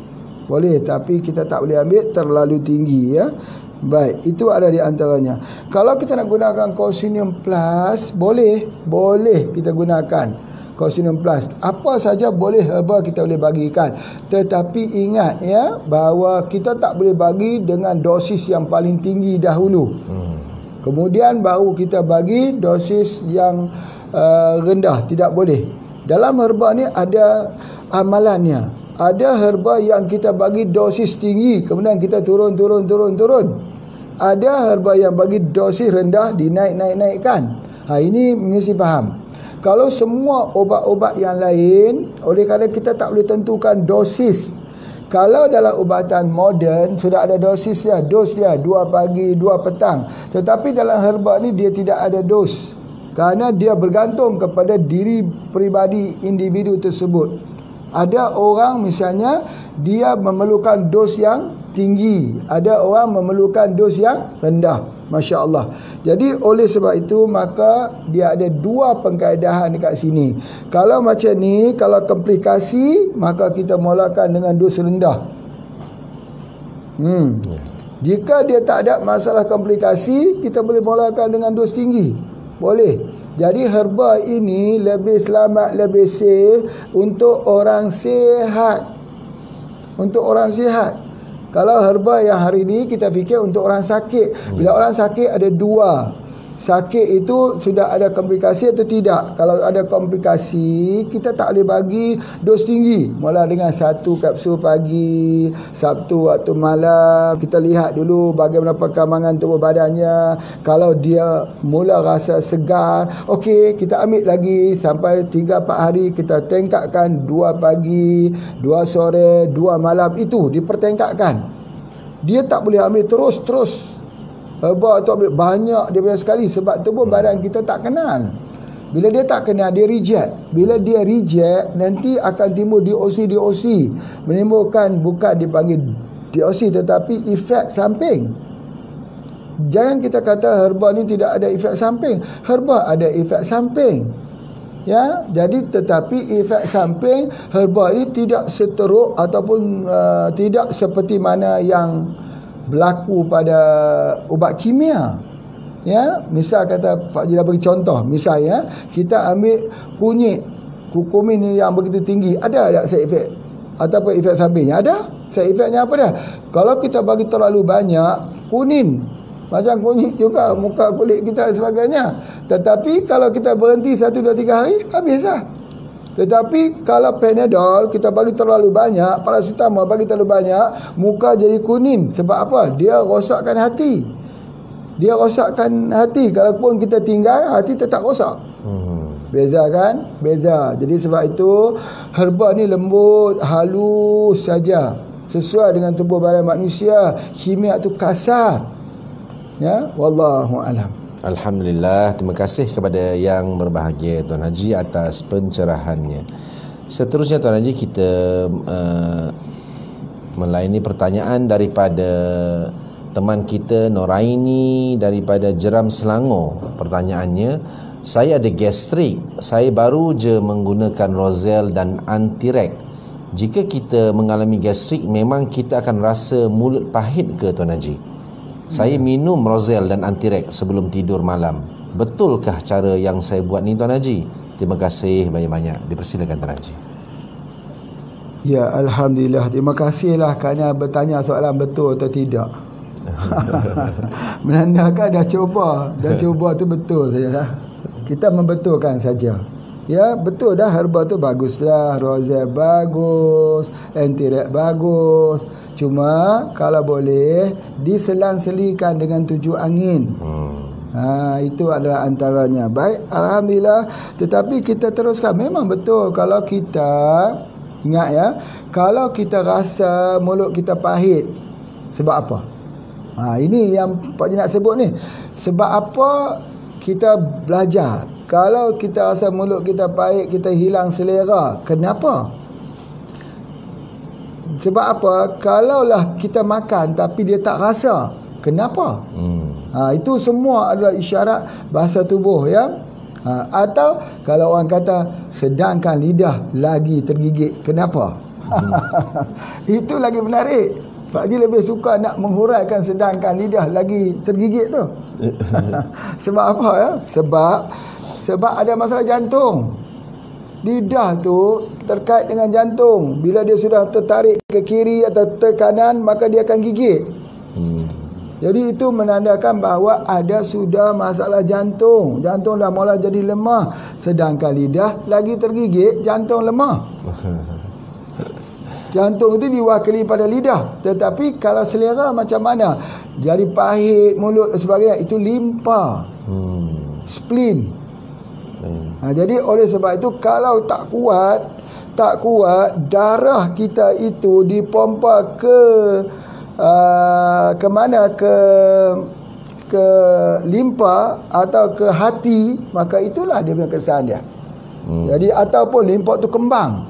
Boleh, tapi kita tak boleh ambil terlalu tinggi, ya. Baik, itu ada di antaranya. Kalau kita nak gunakan Cosenium Plus, boleh kita gunakan Cosenium Plus. Apa saja boleh herba kita boleh bagikan. Tetapi ingat, ya, bahawa kita tak boleh bagi dengan dosis yang paling tinggi dahulu. Kemudian baru kita bagi dosis yang rendah. Tidak boleh. Dalam herba ni ada amalannya. Ada herba yang kita bagi dosis tinggi, kemudian kita turun. Ada herba yang bagi dosis rendah, dinaikkan. Ini mesti faham. Kalau semua obat-obat yang lain, oleh kerana kita tak boleh tentukan dosis. Kalau dalam ubatan moden sudah ada dosis dia, dos dia 2 pagi, 2 petang. Tetapi dalam herba ni dia tidak ada dos. Kerana dia bergantung kepada diri peribadi individu tersebut. Ada orang misalnya dia memerlukan dos yang tinggi, ada orang memerlukan dos yang rendah. Masya Allah. Jadi oleh sebab itu maka dia ada 2 pengkaedahan dekat sini. Kalau macam ni, kalau komplikasi, maka kita mulakan dengan dos rendah. Jika dia tak ada masalah komplikasi, kita boleh mulakan dengan dos tinggi. Boleh. Jadi herba ini lebih selamat, lebih safe untuk orang sihat. Untuk orang sihat. Kalau herba yang hari ini kita fikir untuk orang sakit. Bila orang sakit ada 2. sakit itu sudah ada komplikasi atau tidak. Kalau ada komplikasi, kita tak boleh bagi dos tinggi. Mula dengan 1 kapsul pagi, Sabtu waktu malam. Kita lihat dulu bagaimana perkembangan tubuh badannya. Kalau dia mula rasa segar, okey, kita ambil lagi sampai 3-4 hari. Kita tingkatkan 2 pagi, 2 sore, 2 malam. Itu dipertingkatkan. Dia tak boleh ambil terus-terus. Herbal tu ambil banyak daripada sekali, sebab tubuh badan kita tak kenal. Bila dia tak kenal, dia reject. Bila dia reject, nanti akan timbul DOC. Menimbulkan, bukan dipanggil DOC, tetapi efek samping. Jangan kita kata herbal ni tidak ada efek samping. Herbal ada efek samping. Ya, jadi tetapi efek samping herbal ini tidak seteruk ataupun tidak seperti mana yang berlaku pada ubat kimia. Ya, misal kata Pak Haji dah bagi contoh, misal ya, kita ambil kunyit kurkumin yang begitu tinggi, ada tak side effect ataupun efek sampingnya? Ada. Side effectnya apa dia? Kalau kita bagi terlalu banyak kunin, macam kunyit juga muka kulit kita dan sebagainya. Tetapi kalau kita berhenti 1, 2, 3 hari, habislah. Tetapi kalau Panadol kita bagi terlalu banyak, paracetamol bagi terlalu banyak, muka jadi kuning. Sebab apa? Dia rosakkan hati. Dia rosakkan hati. Kalaupun kita tinggal, hati tetap rosak. Beza kan? Beza. Jadi sebab itu herba ni lembut, halus saja, sesuai dengan tubuh badan manusia. Kimia tu kasar. Ya, wallahu alam. Alhamdulillah, terima kasih kepada yang berbahagia Tuan Haji atas pencerahannya. Seterusnya Tuan Haji, kita melayani pertanyaan daripada teman kita Noraini daripada Jeram Selangor. Pertanyaannya, saya ada gastrik, saya baru je menggunakan Rozelle dan Antirek. Jika kita mengalami gastrik, memang kita akan rasa mulut pahit ke Tuan Haji? Saya minum Rozelle dan Antirek sebelum tidur malam. Betulkah cara yang saya buat ni Tuan Haji? Terima kasih banyak-banyak. Dipersilakan Tuan Haji. Ya, Alhamdulillah. Terima kasihlah kerana bertanya soalan betul atau tidak. Menandakan dah cuba tu betul sajalah. Kita membetulkan saja. Ya, betul dah, herba tu bagus dah. Rozelle bagus, Antirek bagus. Cuma kalau boleh diselang-selikan dengan 7 angin. Itu adalah antaranya. Baik, Alhamdulillah. Tetapi kita teruskan. Memang betul kalau kita ingat ya, kalau kita rasa mulut kita pahit, sebab apa? Ini yang Pak Haji nak sebut ni. Sebab apa kita belajar? Kalau kita rasa mulut kita pahit, kita hilang selera. Kenapa? Sebab apa? Kalaulah kita makan tapi dia tak rasa, kenapa? Itu semua adalah isyarat bahasa tubuh ya. Atau kalau orang kata sedangkan lidah lagi tergigit, kenapa? Itu lagi menarik. Pak Haji lebih suka nak menghuraikan sedangkan lidah lagi tergigit tu. Sebab apa ya? Sebab ada masalah jantung. Lidah tu terkait dengan jantung. Bila dia sudah tertarik ke kiri atau ke kanan, maka dia akan gigit. Jadi itu menandakan bahawa ada sudah masalah jantung. Jantung dah mula jadi lemah. Sedangkan lidah lagi tergigit, jantung lemah. Jantung itu diwakili pada lidah. Tetapi kalau selera macam mana? Jadi pahit, mulut dan sebagainya, itu limpa, spleen. Jadi oleh sebab itu kalau tak kuat darah kita itu dipompa ke mana, ke limpa atau ke hati, maka itulah dia punya kesan dia. Jadi ataupun limpa itu kembang.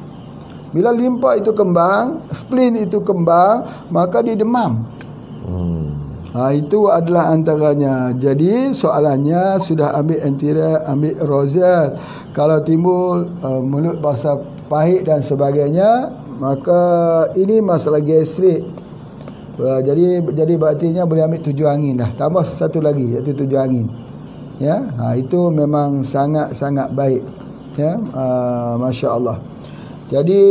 Bila limpa itu kembang, spleen itu kembang, maka dia demam. Itu adalah antaranya. Jadi soalannya sudah ambil Antirek, ambil Rozelle. Kalau timbul mulut basah pahit dan sebagainya, maka ini masalah gastrik. Jadi berartinya boleh ambil 7 angin dah. Tambah satu lagi, iaitu 7 angin. Ya, itu memang sangat-sangat baik. Ya, masya-Allah. Jadi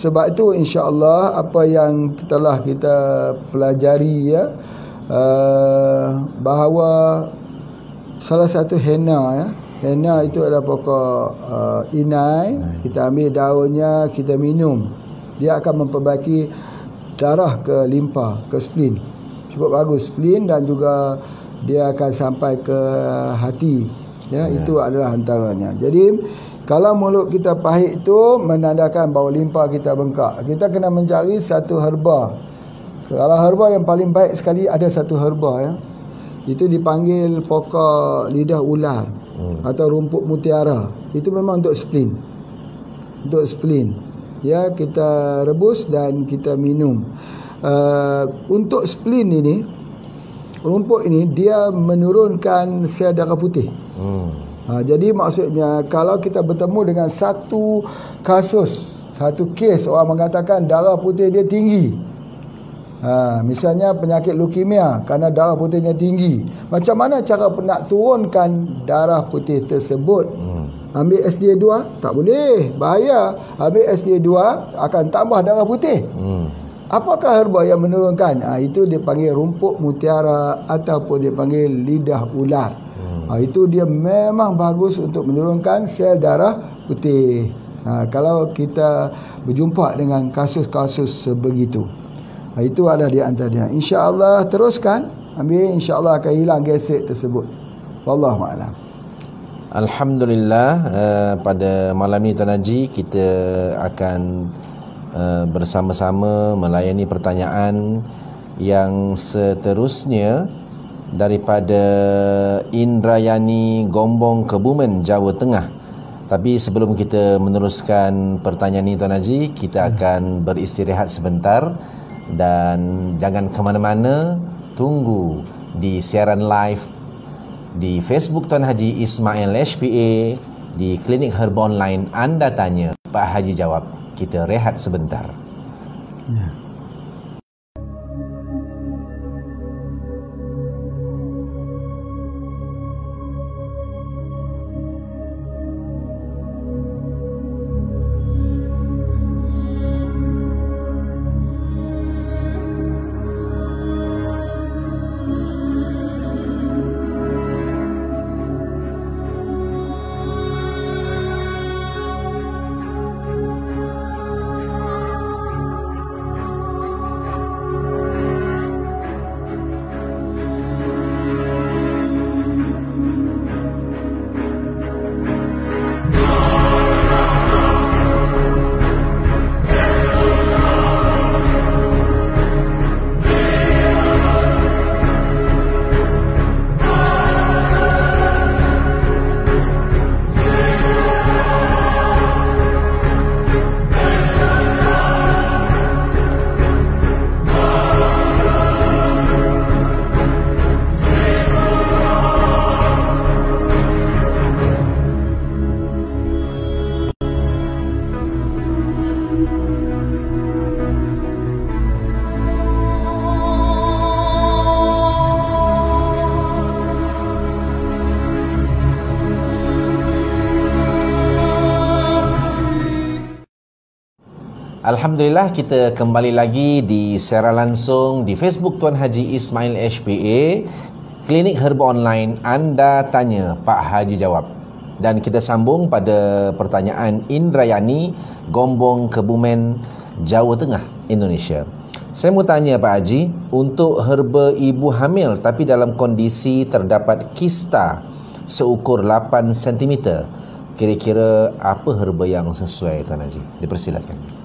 sebab itu insya-Allah apa yang telah kita pelajari ya, bahawa salah satu henna ya. Henna itu adalah pokok inai. Kita ambil daunnya, kita minum. Dia akan memperbaiki darah ke limpa, ke spleen. Cukup bagus spleen, dan juga dia akan sampai ke hati. Ya, itu adalah antaranya. Jadi kalau mulut kita pahit itu menandakan bahawa limpa kita bengkak. Kita kena mencari satu herba. Kalau herba yang paling baik sekali, ada satu herba ya. Itu dipanggil pokok lidah ular atau rumput mutiara. Itu memang untuk spleen. Untuk spleen. Ya, kita rebus dan kita minum. Untuk spleen ini, rumput ini dia menurunkan sel darah putih. Jadi maksudnya kalau kita bertemu dengan satu kasus, satu kes orang mengatakan darah putih dia tinggi. Misalnya penyakit leukemia kerana darah putihnya tinggi. Macam mana cara nak turunkan darah putih tersebut? Ambil SDA2? Tak boleh, bahaya. Ambil SDA2 akan tambah darah putih. Apakah herba yang menurunkan? Itu dia panggil rumput mutiara ataupun dia panggil lidah ular. Itu dia memang bagus untuk menurunkan sel darah putih. Kalau kita berjumpa dengan kasus-kasus sebegitu, itu ada di antaranya. InsyaAllah teruskan ambil, insyaAllah akan hilang gestrik tersebut. Wallahu a'lam. Alhamdulillah, pada malam ini Tuan Haji kita akan bersama-sama melayani pertanyaan yang seterusnya daripada Indrayani Gombong, Kebumen, Jawa Tengah. Tapi sebelum kita meneruskan pertanyaan ini Tuan Haji, kita akan beristirahat sebentar. Dan jangan ke mana-mana, tunggu di siaran live di Facebook Tuan Haji Ismail HPA, di Klinik Herba Online. Anda tanya, Pak Haji jawab. Kita rehat sebentar. Alhamdulillah, kita kembali lagi di siaran langsung di Facebook Tuan Haji Ismail HPA, Klinik Herba Online. Anda tanya, Pak Haji jawab. Dan kita sambung pada pertanyaan Indrayani Gombong, Kebumen, Jawa Tengah, Indonesia. Saya mau tanya Pak Haji, untuk herba ibu hamil tapi dalam kondisi terdapat kista seukur 8 cm, kira-kira apa herba yang sesuai Tuan Haji? Dipersilakan.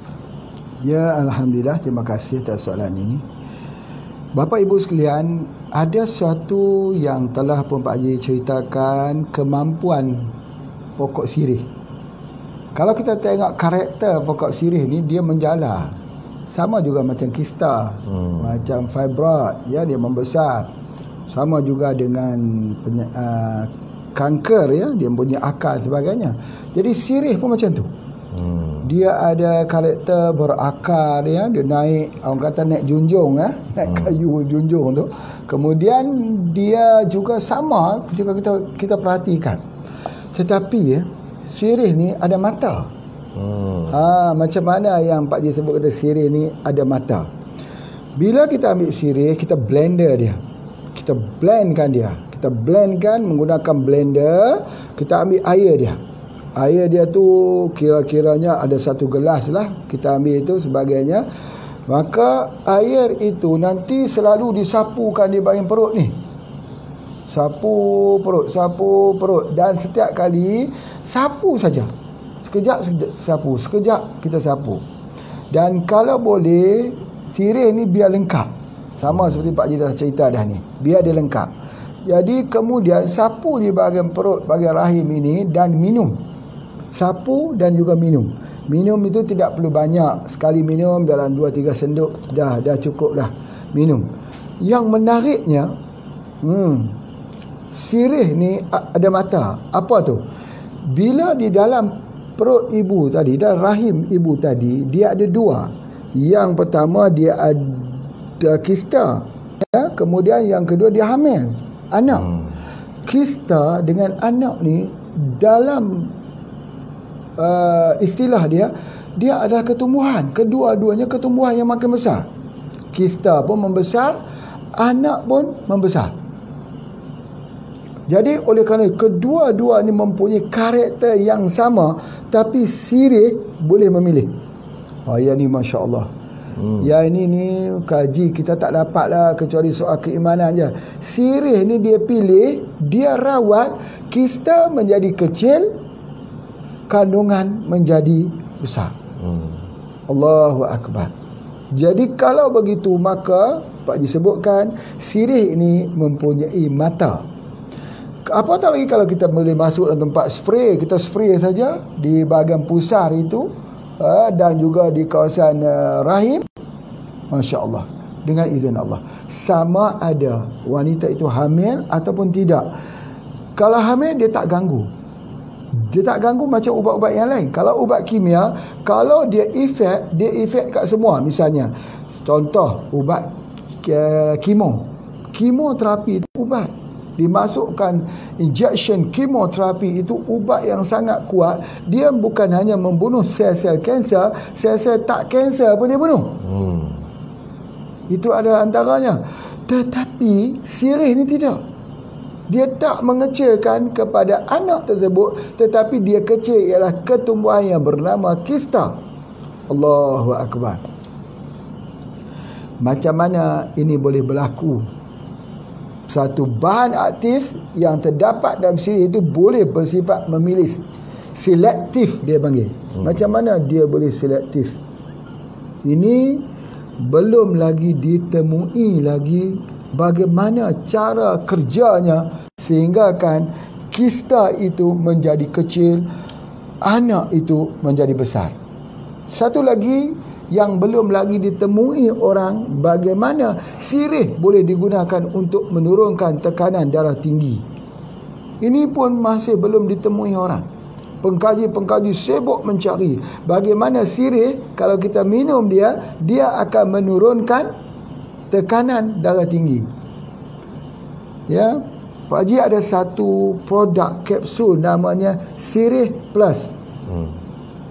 Ya, Alhamdulillah, terima kasih atas soalan ini. Bapak Ibu sekalian, ada sesuatu yang telah pun Pak Haji ceritakan, kemampuan pokok sirih. Kalau kita tengok karakter pokok sirih ni, dia menjala. Sama juga macam kista, macam fibroid, ya, dia membesar. Sama juga dengan kanker, ya, dia punya akar sebagainya. Jadi sirih pun macam tu. Dia ada karakter berakar, ya, dia naik, orang kata naik junjung, naik kayu junjung tu. Kemudian dia juga sama juga kita perhatikan. Tetapi ya, sirih ni ada mata. Macam mana yang Pak Ji sebut kata sirih ni ada mata. Bila kita ambil sirih, kita blender dia. Kita blendkan dia. Kita blendkan menggunakan blender. Kita ambil air dia. Air dia tu kira-kiranya ada 1 gelas lah. Kita ambil itu sebagainya. Maka air itu nanti selalu disapukan di bahagian perut ni. Sapu perut. Dan setiap kali sapu saja. Sekejap sapu, sekejap kita sapu. Dan kalau boleh, sirih ni biar lengkap. Sama seperti Pak Haji dah cerita dah ni. Biar dia lengkap. Jadi kemudian sapu di bahagian perut, bahagian rahim ini dan minum. Sapu dan juga minum. Minum itu tidak perlu banyak. Sekali minum dalam 2-3 senduk dah cukup dah minum. Yang menariknya, sirih ni ada mata. Apa tu? Bila di dalam perut ibu tadi dan rahim ibu tadi, dia ada 2. Yang pertama dia ada kista, ya? Kemudian yang kedua dia hamil anak. Kista dengan anak ni dalam istilah dia adalah ketumbuhan. Kedua-duanya ketumbuhan yang makin besar. Kista pun membesar, anak pun membesar. Jadi oleh kerana kedua-dua ni mempunyai karakter yang sama, tapi sirih boleh memilih. Yang ni Masya Allah. Yang ini ni kaji kita tak dapat lah kecuali soal keimanan je. Sirih ni dia pilih, dia rawat, kista menjadi kecil, kandungan menjadi besar. Allahu Akbar. Jadi kalau begitu, maka Pak Haji sebutkan sirih ini mempunyai mata. Apatah lagi kalau kita boleh masuk dalam tempat spray, kita spray saja di bahagian pusar itu, dan juga di kawasan rahim. Masya Allah, dengan izin Allah. Sama ada wanita itu hamil ataupun tidak. Kalau hamil dia tak ganggu. Dia tak ganggu macam ubat-ubat yang lain. Kalau ubat kimia, kalau dia efek kat semua. Misalnya, contoh ubat kemoterapi itu ubat. Dimasukkan injection kemoterapi itu ubat yang sangat kuat. Dia bukan hanya membunuh sel-sel kanser, sel-sel tak kanser pun dia bunuh. Itu adalah antaranya. Tetapi sirih ni tidak. Dia tak mengecilkan kepada anak tersebut, tetapi dia kecil ialah ketumbuhan yang bernama kista. Allahu Akbar. Macam mana ini boleh berlaku? Satu bahan aktif yang terdapat dalam sirih itu boleh bersifat memilih. Selektif dia panggil. Macam mana dia boleh selektif? Ini belum lagi ditemui lagi bagaimana cara kerjanya sehingga kan kista itu menjadi kecil, anak itu menjadi besar. Satu lagi yang belum lagi ditemui orang, bagaimana sirih boleh digunakan untuk menurunkan tekanan darah tinggi. Ini pun masih belum ditemui orang. Pengkaji-pengkaji sibuk mencari bagaimana sirih kalau kita minum dia akan menurunkan tekanan darah tinggi. Ya, Pak Haji ada satu produk kapsul namanya Sirih Plus.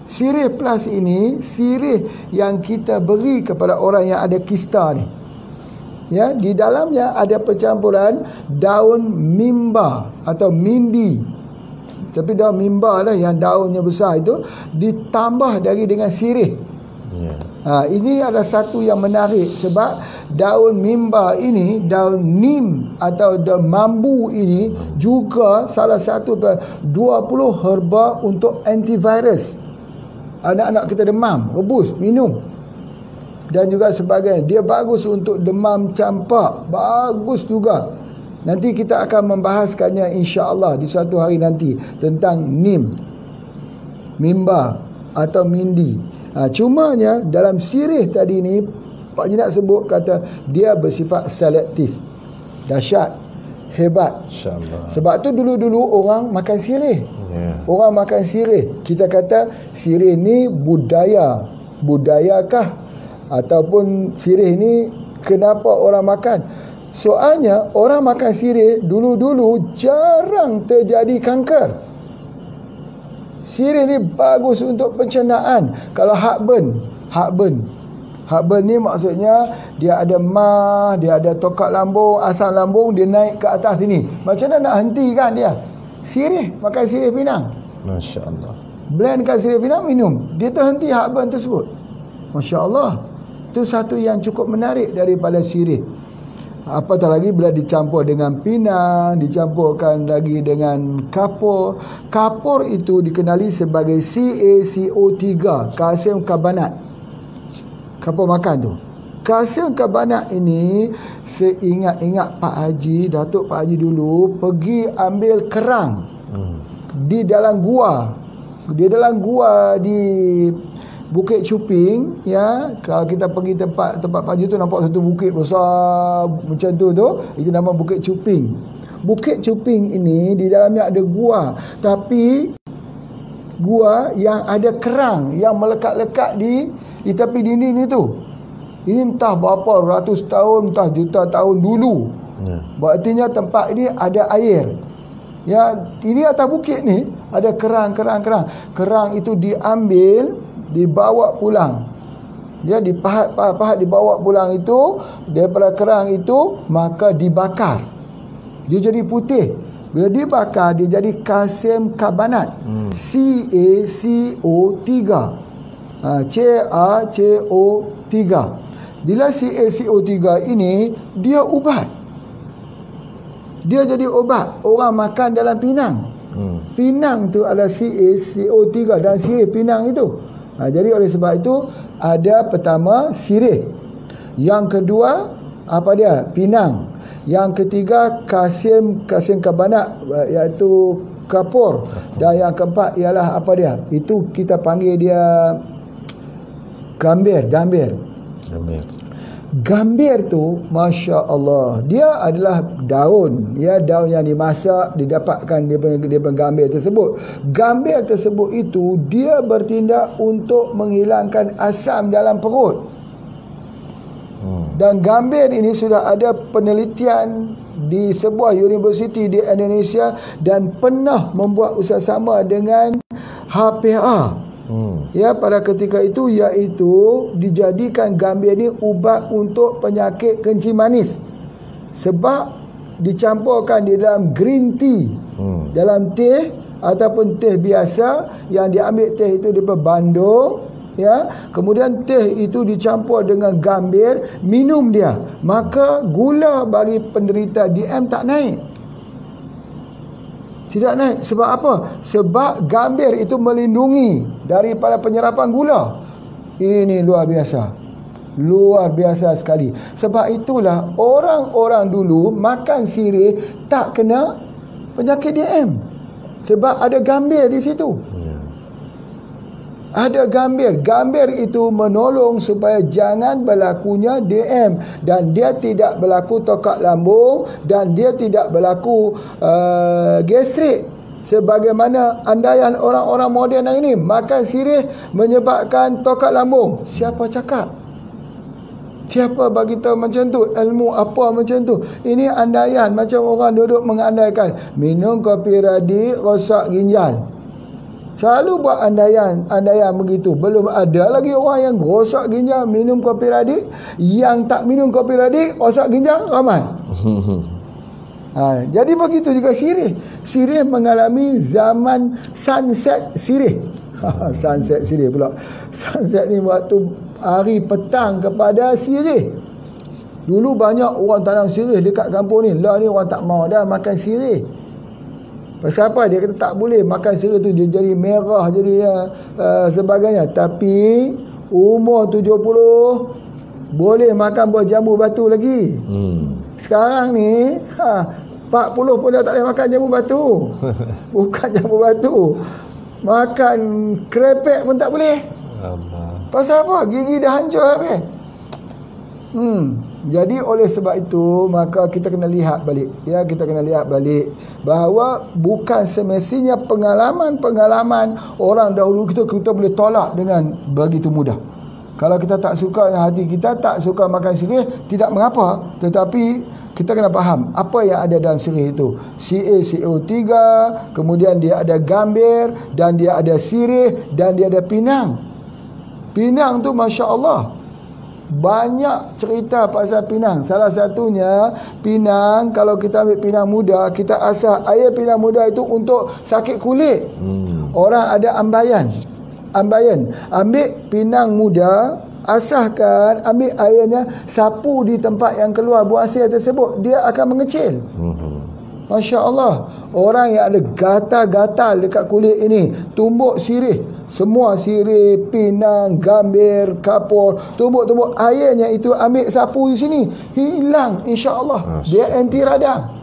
Sirih Plus ini sirih yang kita beri kepada orang yang ada kista ni. Ya, di dalamnya ada percampuran daun mimba atau mimbi. Tapi daun mimba lah yang daunnya besar itu ditambah dengan sirih. Ini adalah satu yang menarik sebab daun mimba ini, daun nim atau daun mambu ini juga salah satu 20 herba untuk antivirus. Anak-anak kita demam, rebus, minum. Dan juga sebagainya. Dia bagus untuk demam campak, bagus juga. Nanti kita akan membahaskannya insya-Allah di suatu hari nanti tentang nim, mimba atau mindi. Cumanya dalam sirih tadi ni Pak Haji nak sebut kata dia bersifat selektif. Dahsyat, hebat. InsyaAllah. Sebab tu dulu-dulu orang makan sirih. Orang makan sirih. Kita kata sirih ni budayakah ataupun sirih ni kenapa orang makan? Soalnya orang makan sirih dulu-dulu jarang terjadi kanker. Sirih ni bagus untuk pencernaan. Kalau heartburn Heartburn ni maksudnya dia ada mah, dia ada tokak lambung, asam lambung, dia naik ke atas sini. Macam mana nak hentikan dia? Sirih, makan sirih pinang. Masya Allah. Blendkan sirih pinang, minum. Dia terhenti heartburn tersebut. Masya Allah. Itu satu yang cukup menarik daripada sirih. Apatah lagi bila dicampur dengan pinang, dicampurkan lagi dengan kapur. Kapur itu dikenali sebagai CaCO3, kalsium karbonat. Kapur makan tu. Kalsium karbonat ini, seingat-ingat Pak Haji, Datuk Pak Haji dulu pergi ambil kerang di dalam gua. Di dalam gua di Bukit Cuping, ya. Kalau kita pergi tempat Pak Haji tu nampak satu bukit besar macam tu, itu nama Bukit Cuping. Bukit Cuping ini di dalamnya ada gua, tapi gua yang ada kerang yang melekat-lekat di tepi dinding itu. Ini entah berapa ratus tahun, entah juta tahun dulu. Berartinya tempat ini ada air. Ya, ini atas bukit ni ada kerang. Kerang itu diambil, dibawa pulang. Dia dipahat dibawa pulang itu, daripada kerang itu maka dibakar. Dia jadi putih. Bila dibakar dia jadi kalsium karbonat. CaCO3. CaCO3. Bila CaCO3 ini dia ubat. Dia jadi obat. Orang makan dalam pinang. Pinang tu adalah CaCO3 dan sirih pinang itu. Jadi oleh sebab itu ada pertama sirih. Yang kedua apa dia? Pinang. Yang ketiga kalsium karbonat, iaitu kapur. Dan yang keempat ialah apa dia? Itu kita panggil dia gambir. Gambir tu, Masya Allah, dia adalah daun, ya, daun yang dimasak, didapatkan dia gambir tersebut. Gambir tersebut itu dia bertindak untuk menghilangkan asam dalam perut. Dan gambir ini sudah ada penelitian di sebuah universiti di Indonesia dan pernah membuat usaha dengan HPA. Ya, pada ketika itu, iaitu dijadikan gambir ni ubat untuk penyakit kencing manis. Sebab dicampurkan di dalam green tea, dalam teh ataupun teh biasa, yang diambil teh itu daripada Bandung, ya. Kemudian teh itu dicampur dengan gambir, minum dia, maka gula bagi penderita DM tak naik. Tidak naik. Sebab apa? Sebab gambir itu melindungi daripada penyerapan gula. Ini luar biasa. Luar biasa sekali. Sebab itulah orang-orang dulu makan sirih tak kena penyakit DM. Sebab ada gambir di situ. Ada gambir. Gambir itu menolong supaya jangan berlakunya DM. Dan dia tidak berlaku tokak lambung. Dan dia tidak berlaku gastrik. Sebagaimana andaian orang-orang moden yang ini makan sirih menyebabkan tokak lambung. Siapa cakap? Siapa bagi tahu macam tu? Ilmu apa macam tu? Ini andaian. Macam orang duduk mengandaikan minum kopi radik rosak ginjal. Selalu buat andaian begitu. Belum ada lagi orang yang rosak ginjal minum kopi radik. Yang tak minum kopi radik rosak ginjal ramai. Jadi begitu juga sirih. Sirih mengalami zaman sunset sirih. Sunset sirih pula. Sunset ni waktu hari petang kepada sirih. Dulu banyak orang tanam sirih dekat kampung ni. Lah ni orang tak mau dah makan sirih. Pasal apa? Dia kata tak boleh makan sirih tu, dia jadi merah, jadi sebagainya. Tapi umur 70 boleh makan buah jambu batu lagi. Sekarang ni 40 pun dah tak boleh makan jambu batu. Bukan jambu batu, makan krepek pun tak boleh. Pasal apa? Gigi dah hancur habis. Jadi oleh sebab itu maka kita kena lihat balik, ya, kita kena lihat balik bahawa bukan semestinya pengalaman orang dahulu kita boleh tolak dengan begitu mudah. Kalau kita tak suka dengan hati kita, tak suka makan sirih, tidak mengapa, tetapi kita kena faham apa yang ada dalam sirih itu. CaCO3, kemudian dia ada gambir, dan dia ada sirih, dan dia ada pinang. Pinang tu Masya Allah, banyak cerita pasal pinang. Salah satunya pinang, kalau kita ambil pinang muda, kita asah air pinang muda itu untuk sakit kulit. Orang ada ambayan. Ambil pinang muda, asahkan, ambil airnya, sapu di tempat yang keluar buah hasil tersebut, dia akan mengecil. Masya Allah. Orang yang ada gatal-gatal dekat kulit ini, tumbuk sirih, semua sirih, pinang, gambir, kapur, tumbuk-tumbuk, airnya itu ambil sapu di sini, hilang insya-Allah. Dia anti radang.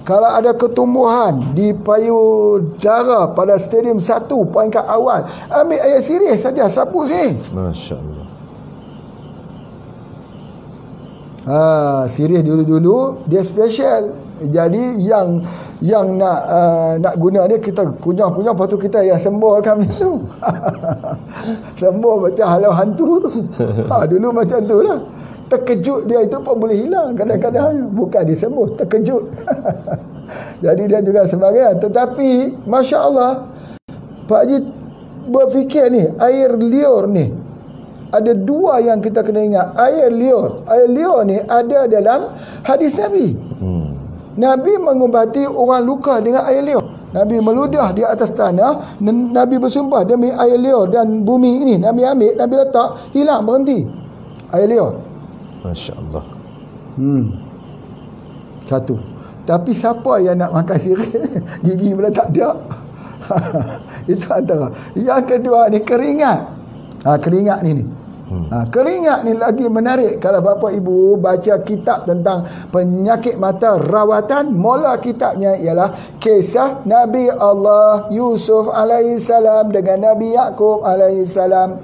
Kalau ada ketumbuhan di payudara pada stadium 1 peringkat awal, ambil air sirih saja, sapu sini. Masya-Allah. Sirih dulu-dulu dia special. Jadi yang nak guna dia, kita kunyah-kunyah, lepas tu kita yang sembuh kami tu. Sembuh macam halau hantu tu. Dulu macam tu lah. Terkejut dia itu pun boleh hilang kadang-kadang. Bukan disembuh, terkejut. Jadi dia juga sebagai. Tetapi Masya Allah, Pak Haji berfikir ni, air liur ni, ada dua yang kita kena ingat. Air liur ni ada dalam hadis Nabi. Nabi mengubati orang luka dengan air liur. Nabi meludah di atas tanah, Nabi bersumpah demi air liur dan bumi ini, Nabi ambil, Nabi letak, hilang, berhenti air liur. Masya Allah. Satu. Tapi siapa yang nak makan sirih, gigi pula tak ada. Itu antara. Yang kedua ni keringat. Keringat ni. Keringat ni lagi menarik. Kalau bapa ibu baca kitab tentang penyakit mata rawatan, mula kitabnya ialah kisah Nabi Allah Yusuf alaihissalam dengan Nabi Yaqub alaihissalam.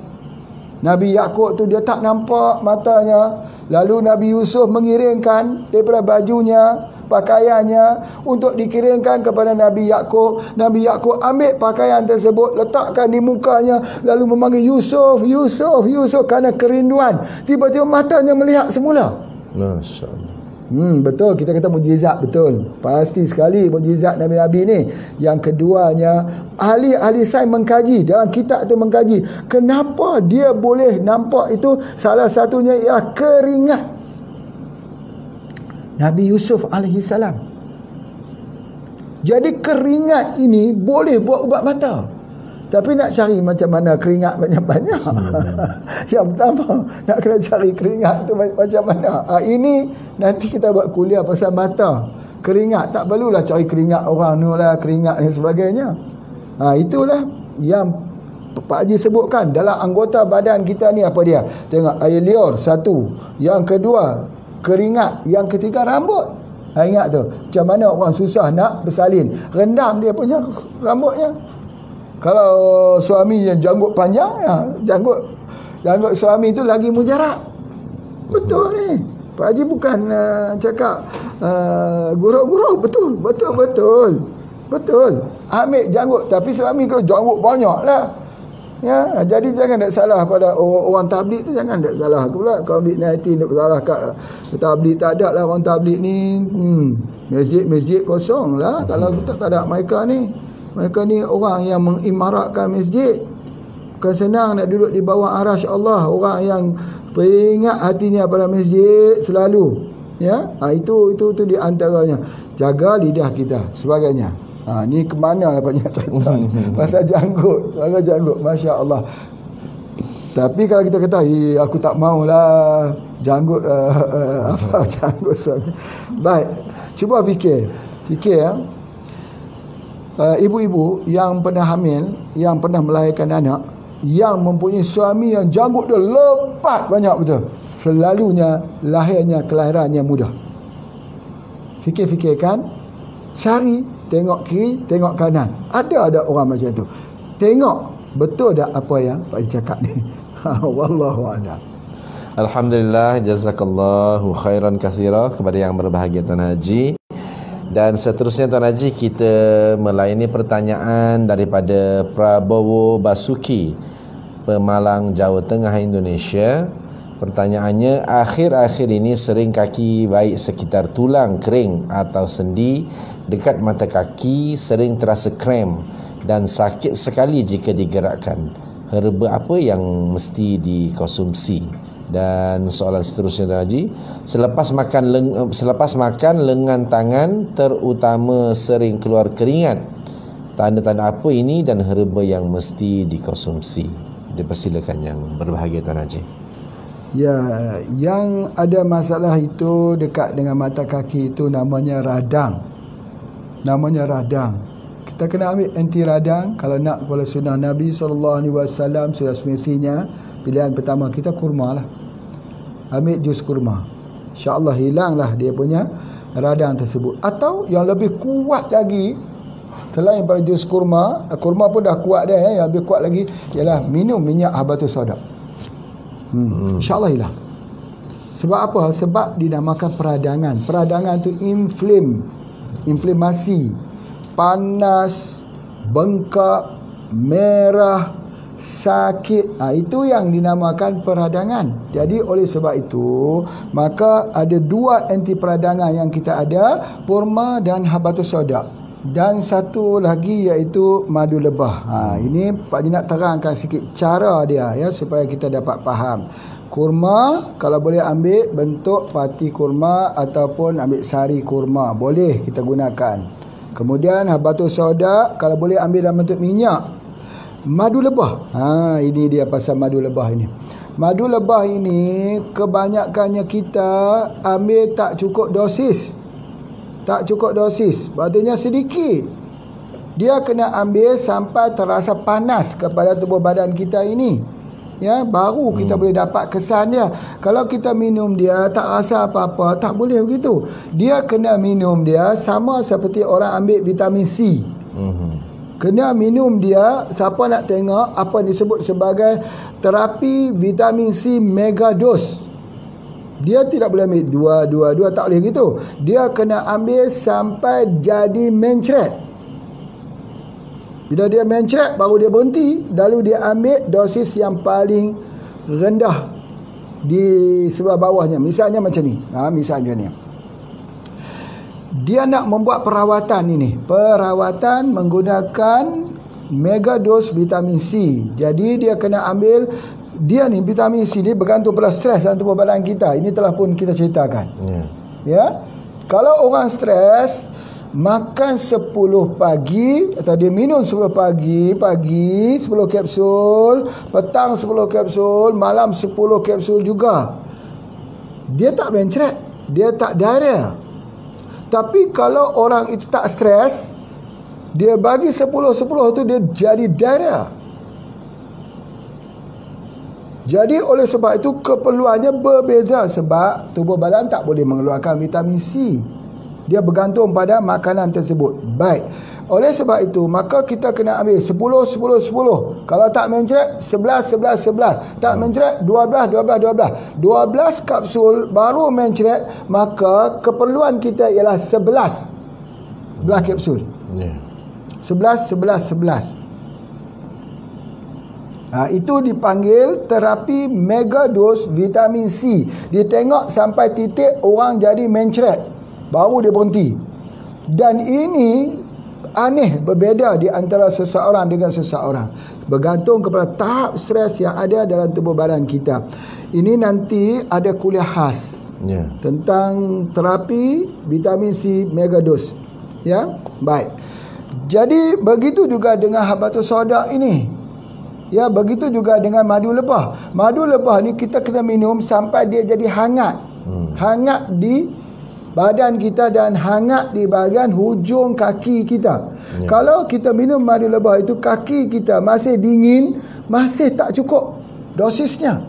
Nabi Yaqub tu dia tak nampak matanya, lalu Nabi Yusuf mengirimkan daripada bajunya, pakaiannya untuk dikirimkan kepada Nabi Yaqub. Nabi Yaqub ambil pakaian tersebut, letakkan di mukanya, lalu memanggil Yusuf, Yusuf, Yusuf, kerana kerinduan. Tiba-tiba matanya melihat semula. Masya Allah. Betul, kita kata mukjizat, betul. Pasti sekali mukjizat Nabi-Nabi ni. Yang keduanya, ahli-ahli sains mengkaji, dalam kitab tu mengkaji, kenapa dia boleh nampak itu. Salah satunya ialah keringat Nabi Yusuf alaihissalam. Jadi keringat ini boleh buat ubat mata. Tapi nak cari macam mana keringat banyak-banyak. Yang pertama, nak kena cari keringat tu macam mana. Ini nanti kita buat kuliah pasal mata. Keringat, tak perlulah cari keringat orang ni lah, keringat dan sebagainya. Itulah yang Pak Haji sebutkan. Dalam anggota badan kita ni apa dia? Tengok, air liur satu. Yang kedua, keringat. Yang ketiga, rambut. Ingat tu, macam mana orang susah nak bersalin, rendam dia punya rambutnya. Kalau suami yang janggut panjang, janggut suami tu lagi mujarab. Betul ni. Pak Haji bukan cakap gurau-gurau. Betul. Ambil janggut, tapi suami kalau janggut banyak lah. Ya, jadi jangan nak salah pada orang tabligh tu, jangan nak salah pula. COVID-19 nak salah kat tabligh, tak ada lah orang tabligh ni. Masjid kosong lah kalau tak ada mereka ni. Mereka ni orang yang mengimaratkan masjid. Bukan senang nak duduk di bawah arasy Allah. Orang yang teringat hatinya pada masjid selalu. Ya, itu di antaranya. Jaga lidah kita sebagainya. Ni ke mana lah banyak cerita. Pasal janggut. Masya Allah. Tapi kalau kita kata, aku tak maulah janggut janggut suami. Baik, cuba fikir ya. Ibu-ibu yang pernah hamil, yang pernah melahirkan anak, yang mempunyai suami yang janggut dia lebat banyak betul, selalunya lahirnya kelahirannya mudah. Fikir-fikirkan, cari, tengok kiri, tengok kanan. Ada orang macam tu. Tengok betul tak apa yang Pak Haji cakap ni. Wallahu a'lam. Alhamdulillah, jazakallahu khairan katsira kepada yang berbahagia Tuan Haji. Dan seterusnya Tuan Haji, kita melayani pertanyaan daripada Prabowo Basuki, Pemalang, Jawa Tengah, Indonesia. Pertanyaannya, akhir-akhir ini sering kaki baik sekitar tulang kering atau sendi dekat mata kaki sering terasa krem dan sakit sekali jika digerakkan. Herba apa yang mesti dikonsumsi Dan soalan seterusnya Tuan Haji, selepas makan lengan tangan terutama sering keluar keringat, tanda-tanda apa ini dan herba yang mesti dikonsumsi? Dipersilakan yang berbahagia Tuan Haji. Ya, yang ada masalah itu dekat dengan mata kaki itu namanya radang. Namanya radang. Kita kena ambil anti radang. Kalau nak kepada sunnah Nabi SAW, sudah semestinya pilihan pertama kita kurma lah. Ambil jus kurma, InsyaAllah hilanglah dia punya radang tersebut. Atau yang lebih kuat lagi, selain daripada jus kurma, kurma pun dah kuat dah, yang lebih kuat lagi ialah minum minyak habatus sauda. InsyaAllah hilang. Sebab apa? Sebab dinamakan peradangan. Peradangan tu inflamasi, panas, bengkak, merah, sakit. Itu yang dinamakan peradangan. Jadi oleh sebab itu, maka ada dua anti peradangan yang kita ada, kurma dan habatus sauda. Dan satu lagi iaitu madu lebah. Ini Pak Haji nak terangkan sikit cara dia ya, supaya kita dapat faham. Kurma kalau boleh ambil bentuk pati kurma ataupun ambil sari kurma, boleh kita gunakan. Kemudian habatus sauda kalau boleh ambil dalam bentuk minyak. Madu lebah, ini dia pasal madu lebah ini. Madu lebah ini kebanyakannya kita ambil tak cukup dosis. Tak cukup dosis, artinya sedikit. Dia kena ambil sampai terasa panas kepada tubuh badan kita ini. Ya, baru kita boleh dapat kesan dia. Kalau kita minum dia tak rasa apa-apa, tak boleh begitu. Dia kena minum dia sama seperti orang ambil vitamin C. Kena minum dia. Siapa nak tengok apa disebut sebagai terapi vitamin C mega dose. Dia tidak boleh ambil dua, tak boleh gitu. Dia kena ambil sampai jadi mencret. Bila dia mencret baru dia berhenti, lalu dia ambil dosis yang paling rendah di sebelah bawahnya. Misalnya macam ni. Misalnya ni. Dia nak membuat perawatan ini. Perawatan menggunakan mega dose vitamin C. Jadi dia kena ambil, dia ni vitamin C ni bergantung pada stres dalam tubuh badan kita. Ini telah pun kita ceritakan. Ya. Kalau orang stres, makan 10 pagi atau dia minum 10 pagi 10 kapsul, petang 10 kapsul, malam 10 kapsul juga. Dia tak mencret, dia tak diarrhea. Tapi kalau orang itu tak stres, dia bagi 10 tu dia jadi diarrhea. Jadi oleh sebab itu keperluannya berbeza, sebab tubuh badan tak boleh mengeluarkan vitamin C. Dia bergantung pada makanan tersebut. Baik. Oleh sebab itu maka kita kena ambil 10. Kalau tak mencret 11. Tak mencret 12 kapsul baru mencret, maka keperluan kita ialah 11 kapsul. 11. Itu dipanggil terapi mega dose vitamin C. Dia tengok sampai titik orang jadi mencret, baru dia berhenti. Dan ini aneh, berbeza di antara seseorang dengan seseorang, bergantung kepada tahap stres yang ada dalam tubuh badan kita. Ini nanti ada kuliah khas tentang terapi vitamin C mega dose. Ya, baik. Jadi begitu juga dengan habatus sauda ini. Ya, begitu juga dengan madu lebah. Madu lebah ni kita kena minum sampai dia jadi hangat. Hangat di badan kita dan hangat di bahagian hujung kaki kita. Kalau kita minum madu lebah itu kaki kita masih dingin, masih tak cukup dosisnya.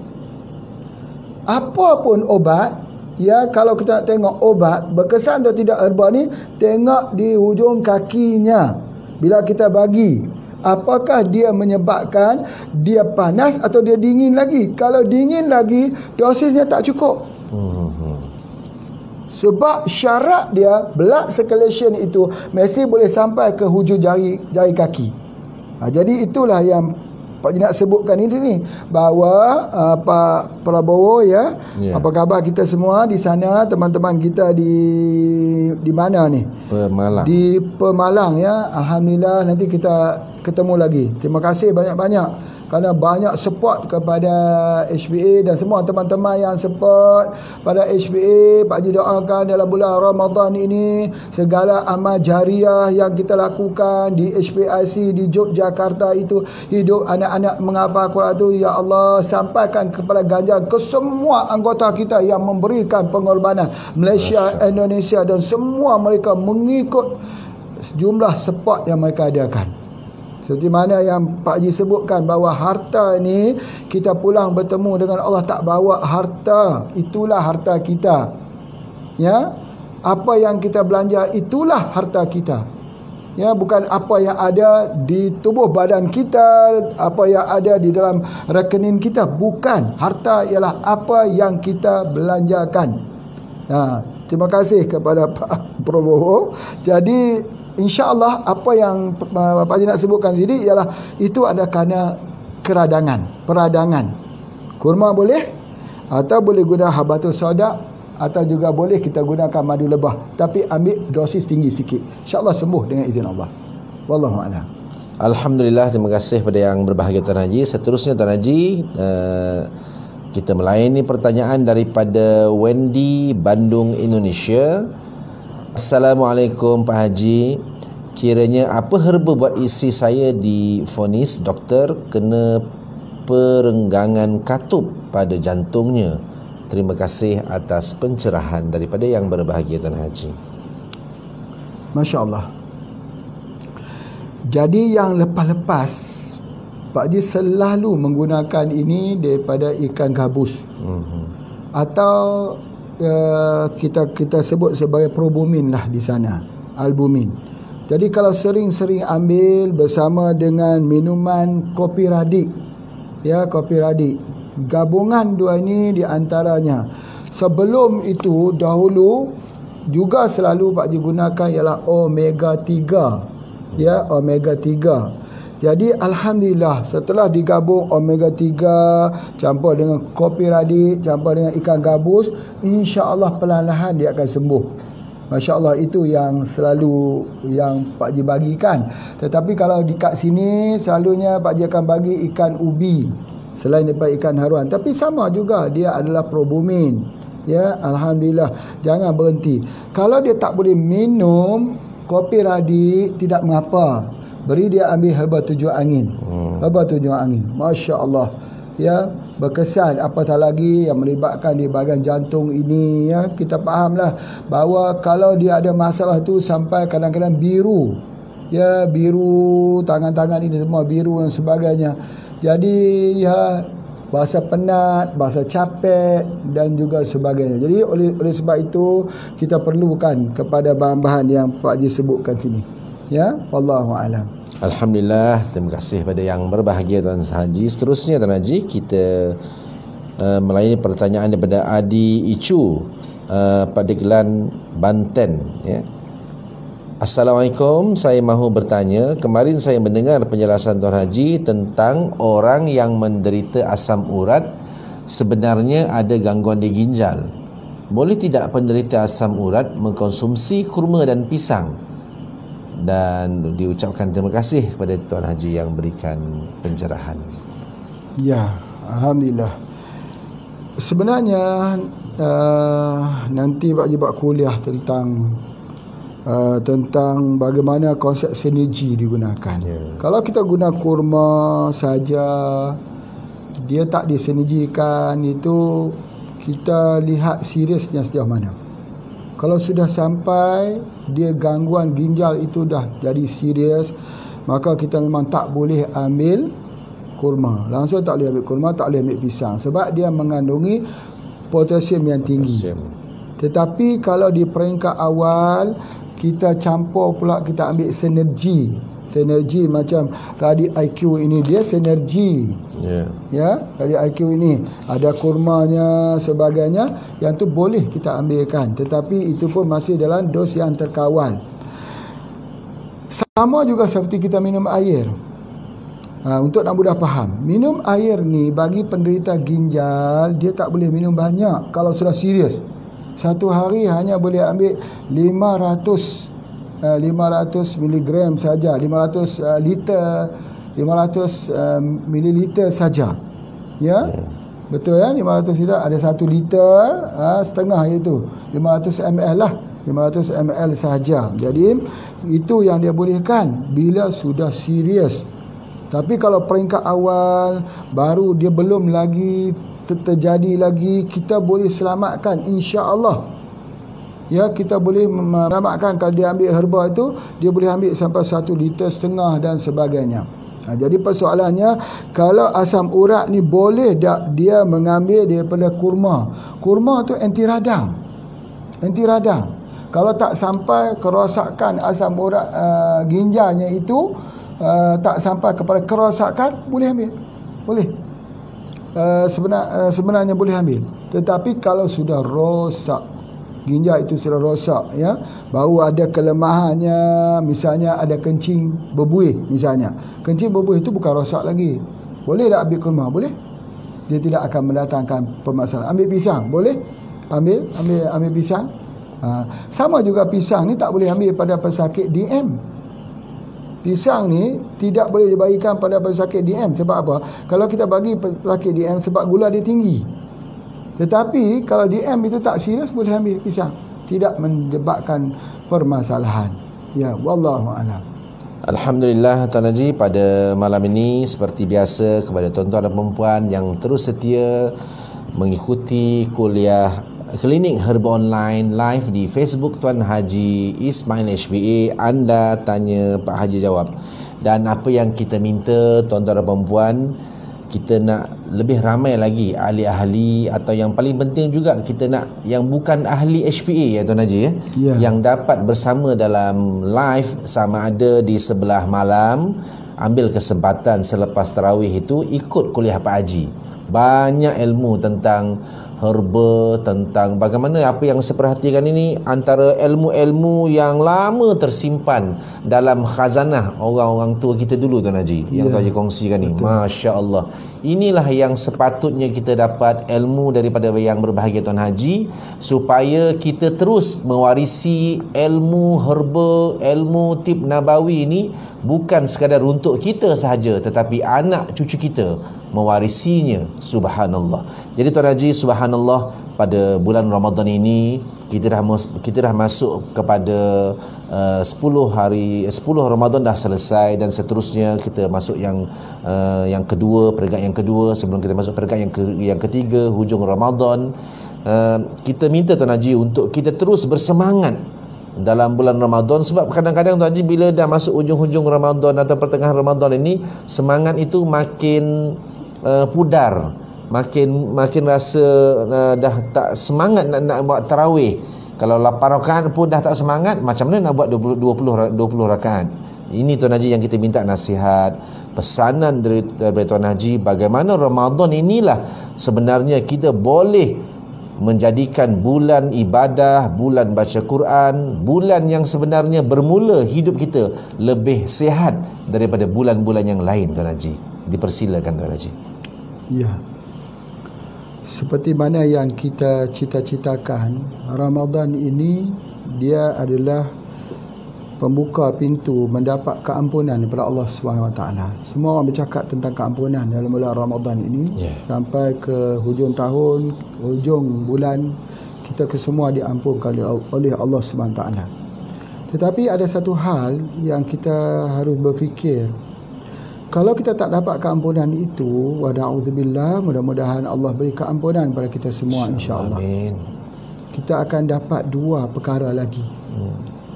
Apapun obat, ya, kalau kita nak tengok obat berkesan atau tidak herba ni, tengok di hujung kakinya. Bila kita bagi, apakah dia menyebabkan dia panas atau dia dingin lagi? Kalau dingin lagi, dosisnya tak cukup. Sebab syarat dia blood circulation itu mesti boleh sampai ke hujung jari kaki. Jadi itulah yang Pak Haji nak sebutkan ini ni, bahawa Pak Prabowo ya, apa khabar kita semua di sana, teman-teman kita di mana ni? Pemalang. Di Pemalang ya. Alhamdulillah, nanti kita ketemu lagi. Terima kasih banyak-banyak kerana banyak support kepada HPA dan semua teman-teman yang support pada HPA. Pak Haji doakan dalam bulan Ramadan ini segala amal jariah yang kita lakukan di HPIC di Yogyakarta itu, hidup anak-anak menghafal Quran itu, ya Allah sampaikan kepada ganjaran ke semua anggota kita yang memberikan pengorbanan, Malaysia, Indonesia, dan semua mereka mengikut jumlah support yang mereka adakan. Seperti mana yang Pak Haji sebutkan bahawa harta ni kita pulang bertemu dengan Allah, tak bawa harta, itulah harta kita. Ya, apa yang kita belanja itulah harta kita. Ya, bukan apa yang ada di tubuh badan kita, apa yang ada di dalam rekening kita, bukan. Harta ialah apa yang kita belanjakan. Terima kasih kepada Pak Prabowo. Jadi insya-Allah apa yang Pak Haji nak sebutkan sini ialah itu ada kerana peradangan. Kurma boleh, atau boleh guna habatus sauda, atau juga boleh kita gunakan madu lebah, tapi ambil dosis tinggi sikit. Insya-Allah sembuh dengan izin Allah. Wallahu a'lam. Alhamdulillah, terima kasih kepada yang berbahagia Tuan Haji. Seterusnya Tuan Haji, kita melayani pertanyaan daripada Wendy, Bandung, Indonesia. Assalamualaikum Pak Haji, kiranya apa herba buat isteri saya divonis doktor kena perenggangan katup pada jantungnya? Terima kasih atas pencerahan daripada yang berbahagia Tuan Haji. Masya Allah. Jadi yang lepas-lepas Pak Haji selalu menggunakan ini daripada ikan gabus, atau kita sebut sebagai probumin lah di sana, albumin. Jadi kalau sering-sering ambil bersama dengan minuman kopi radik, ya, kopi radik, gabungan dua ini di antaranya. Sebelum itu dahulu juga selalu Pak Haji gunakan ialah omega 3, ya, omega 3. Jadi alhamdulillah setelah digabung omega 3 campur dengan kopi radik, campur dengan ikan gabus, insya-Allah perlahan-lahan dia akan sembuh. Masya-Allah, itu yang selalu yang Pak Haji bagikan. Tetapi kalau di kat sini selalunya Pak Haji akan bagi ikan ubi selain daripada ikan haruan, tapi sama juga dia adalah probumin. Ya, alhamdulillah, jangan berhenti. Kalau dia tak boleh minum kopi radik, tidak mengapa. Beri dia ambil herba tujuh angin. Herba tujuh angin, Masya Allah, ya, berkesan. Apatah lagi yang melibatkan di bahagian jantung ini, ya, kita fahamlah bahawa kalau dia ada masalah tu sampai kadang-kadang biru, ya, biru tangan-tangan ini semua biru dan sebagainya. Jadi ya, bahasa penat, bahasa capek dan juga sebagainya. Jadi oleh sebab itu kita perlukan kepada bahan-bahan yang Pak Haji sebutkan sini. Ya, wallahu a'lam. Alhamdulillah, terima kasih pada yang berbahagia Tuan Haji. Seterusnya Tuan Haji, kita melayani pertanyaan daripada Adi Icu, Padegelan, Banten, ya. Assalamualaikum, saya mahu bertanya, kemarin saya mendengar penjelasan Tuan Haji tentang orang yang menderita asam urat sebenarnya ada gangguan di ginjal. Boleh tidak penderita asam urat mengkonsumsi kurma dan pisang? Dan diucapkan terima kasih kepada Tuan Haji yang berikan pencerahan. Ya, alhamdulillah. Sebenarnya nanti Pak Haji buat kuliah tentang bagaimana konsep sinergi digunakan. Kalau kita guna kurma saja, dia tak disinergikan, itu kita lihat seriusnya sejauh mana. Kalau sudah sampai dia gangguan ginjal itu dah jadi serius, maka kita memang tak boleh ambil kurma. Langsung tak boleh ambil kurma, tak boleh ambil pisang, sebab dia mengandungi potasium yang tinggi. Tetapi kalau di peringkat awal kita campur pula, kita ambil sinergi macam Radi IQ ini, dia sinergi. Ya, Radi IQ ini ada kurmanya sebagainya, yang tu boleh kita ambilkan, tetapi itu pun masih dalam dos yang terkawal. Sama juga seperti kita minum air. Untuk nak mudah faham, minum air ni bagi penderita ginjal, dia tak boleh minum banyak kalau sudah serius. Satu hari hanya boleh ambil 500 miligram saja, 500 liter 500 mililiter saja. Ya. Betul ya, 500 liter ada 1 liter setengah itu 500 ml lah, 500 ml sahaja. Jadi itu yang dia bolehkan bila sudah serius. Tapi kalau peringkat awal baru dia belum lagi terjadi lagi, kita boleh selamatkan insya-Allah. Ya, kita boleh selamatkan. Kalau dia ambil herba itu, dia boleh ambil sampai 1 liter setengah dan sebagainya. Jadi persoalannya, kalau asam urat ni boleh tak dia mengambil daripada kurma? Kurma tu anti radang. Anti radang. Kalau tak sampai kerosakan asam urat ginjalnya itu, tak sampai kepada kerosakan, boleh ambil. Boleh. Sebenarnya boleh ambil. Tetapi kalau sudah rosak, ginjal itu sudah rosak, ya, baru ada kelemahannya, misalnya ada kencing berbuih, misalnya kencing berbuih itu bukan rosak lagi, boleh tak ambil kurma? Boleh, dia tidak akan mendatangkan permasalahan. Ambil pisang, boleh, ambil pisang. Sama juga pisang ni tak boleh ambil pada pesakit DM. Pisang ni tidak boleh dibagikan pada pesakit DM. Sebab apa? Kalau kita bagi pesakit DM, sebab gula dia tinggi. Tetapi kalau DM itu tak serius, boleh ambil pisang, tidak menyebabkan permasalahan. Ya, wallahu a'lam. Alhamdulillah Tuan Haji, pada malam ini seperti biasa kepada tuan-tuan dan perempuan yang terus setia mengikuti kuliah klinik herba online live di Facebook Tuan Haji Ismail HBA, anda tanya Pak Haji jawab. Dan apa yang kita minta tuan-tuan dan perempuan, kita nak lebih ramai lagi ahli-ahli, atau yang paling penting juga kita nak yang bukan ahli HPA ya Tuan Haji ya, yang dapat bersama dalam live, sama ada di sebelah malam, ambil kesempatan selepas tarawih itu ikut kuliah Pak Haji. Banyak ilmu tentang herba, tentang bagaimana apa yang saya perhatikan ini antara ilmu-ilmu yang lama tersimpan dalam khazanah orang-orang tua kita dulu Tuan Haji, yang Tuan Haji kongsikan ni. Masya Allah, inilah yang sepatutnya kita dapat ilmu daripada yang berbahagia Tuan Haji, supaya kita terus mewarisi ilmu herba, ilmu tib nabawi ini bukan sekadar untuk kita sahaja, tetapi anak cucu kita mewarisinya. Subhanallah. Jadi Tuan Haji, subhanallah, pada bulan Ramadan ini kita dah masuk kepada 10 Ramadan dah selesai, dan seterusnya kita masuk yang kedua, peringkat yang kedua, sebelum kita masuk peringkat yang ketiga, hujung Ramadan. Kita minta Tuan Haji untuk kita terus bersemangat dalam bulan Ramadan, sebab kadang-kadang Tuan Haji bila dah masuk hujung-hujung Ramadan atau pertengahan Ramadan ini, semangat itu makin pudar, makin rasa dah tak semangat nak buat tarawih. Kalau 8 rakaat pun dah tak semangat, macam mana nak buat 20 rakaat? Ini Tuan Haji yang kita minta nasihat, pesanan dari Tuan Haji, bagaimana Ramadan inilah sebenarnya kita boleh menjadikan bulan ibadah, bulan baca Quran, bulan yang sebenarnya bermula hidup kita lebih sihat daripada bulan-bulan yang lain Tuan Haji. Dipersilakan Tuan Haji. Ya, seperti mana yang kita cita-citakan, Ramadan ini dia adalah pembuka pintu mendapat keampunan daripada Allah SWT. Semua orang bercakap tentang keampunan dalam bulan Ramadan ini, sampai ke hujung tahun, hujung bulan, kita kesemua diampunkan oleh Allah SWT. Tetapi ada satu hal yang kita harus berfikir. Kalau kita tak dapat keampunan itu, wa na'udzubillah, mudah-mudahan Allah beri keampunan kepada kita semua insya-Allah. Amin. Kita akan dapat 2 perkara lagi.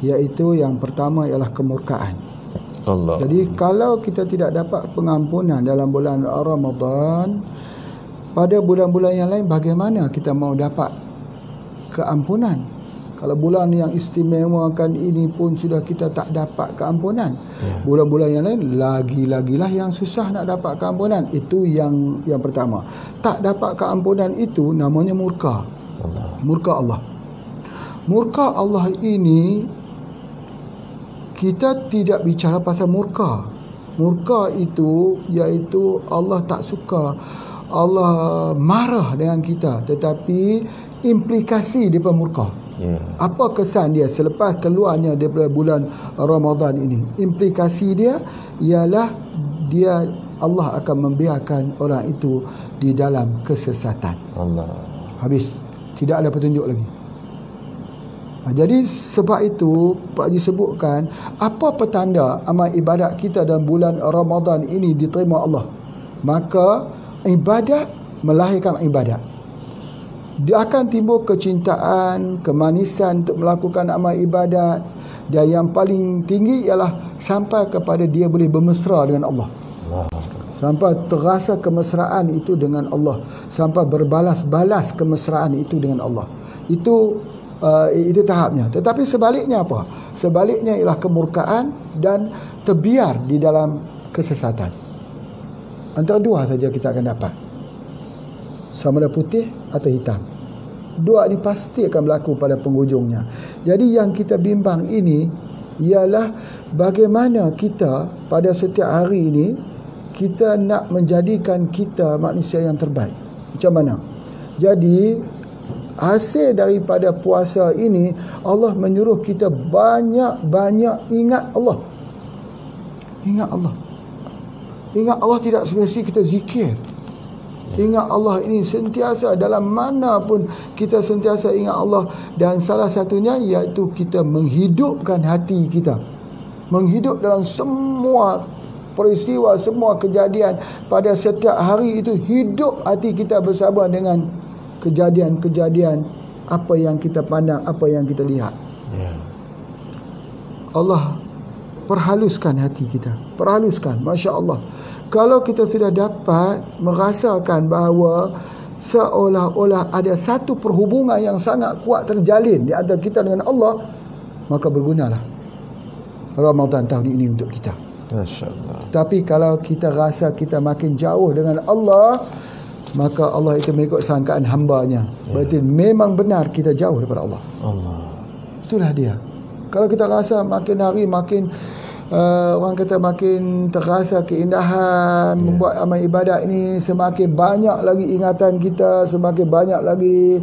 Iaitu yang pertama ialah kemurkaan. Allah. Jadi kalau kita tidak dapat pengampunan dalam bulan Ramadan, pada bulan-bulan yang lain bagaimana kita mau dapat keampunan? Kalau bulan yang istimewa kan ini pun sudah kita tak dapat keampunan. Bulan-bulan yang lain lagi-lagilah yang susah nak dapat keampunan. Itu yang pertama. Tak dapat keampunan itu namanya murka. Murka Allah. Murka Allah ini, kita tidak bicara pasal murka. Murka itu iaitu Allah tak suka, Allah marah dengan kita, tetapi implikasi daripada murka. Apa kesan dia selepas keluarnya daripada bulan Ramadan ini? Implikasi dia ialah Allah akan membiarkan orang itu di dalam kesesatan. Allah. Habis, tidak ada petunjuk lagi. Jadi sebab itu Pak Haji sebutkan apa petanda amal ibadat kita dalam bulan Ramadan ini diterima Allah. Maka ibadat melahirkan ibadat. Dia akan timbul kecintaan, kemanisan untuk melakukan amal ibadat, dan yang paling tinggi ialah sampai kepada dia boleh bermesra dengan Allah. Sampai terasa kemesraan itu dengan Allah, sampai berbalas-balas kemesraan itu dengan Allah. Itu tahapnya. Tetapi sebaliknya apa? Sebaliknya ialah kemurkaan dan terbiar di dalam kesesatan. Antara dua saja kita akan dapat. Sama ada putih atau hitam. Dua ini pasti akan berlaku pada penghujungnya. Jadi yang kita bimbang ini ialah bagaimana kita pada setiap hari ini kita nak menjadikan kita manusia yang terbaik. Macam mana? Jadi hasil daripada puasa ini, Allah menyuruh kita banyak-banyak ingat Allah. Ingat Allah. Ingat Allah tidak semestinya kita zikir. Ingat Allah ini sentiasa, dalam mana pun kita sentiasa ingat Allah. Dan salah satunya iaitu kita menghidupkan hati kita. Menghidup dalam semua peristiwa, semua kejadian pada setiap hari itu, hidup hati kita bersama dengan kejadian-kejadian apa yang kita pandang, apa yang kita lihat. Allah perhaluskan hati kita, perhaluskan, Masya Allah. Kalau kita sudah dapat merasakan bahawa seolah-olah ada satu perhubungan yang sangat kuat terjalin di antara kita dengan Allah, maka bergunalah Ramadan tahun ini untuk kita. Masya Allah. Tapi kalau kita rasa kita makin jauh dengan Allah, maka Allah itu mengikut sangkaan hambanya. Berarti memang benar kita jauh daripada Allah. Itulah dia. Kalau kita rasa makin hari makin orang kata makin terasa keindahan membuat amal ibadat ini, semakin banyak lagi ingatan kita, semakin banyak lagi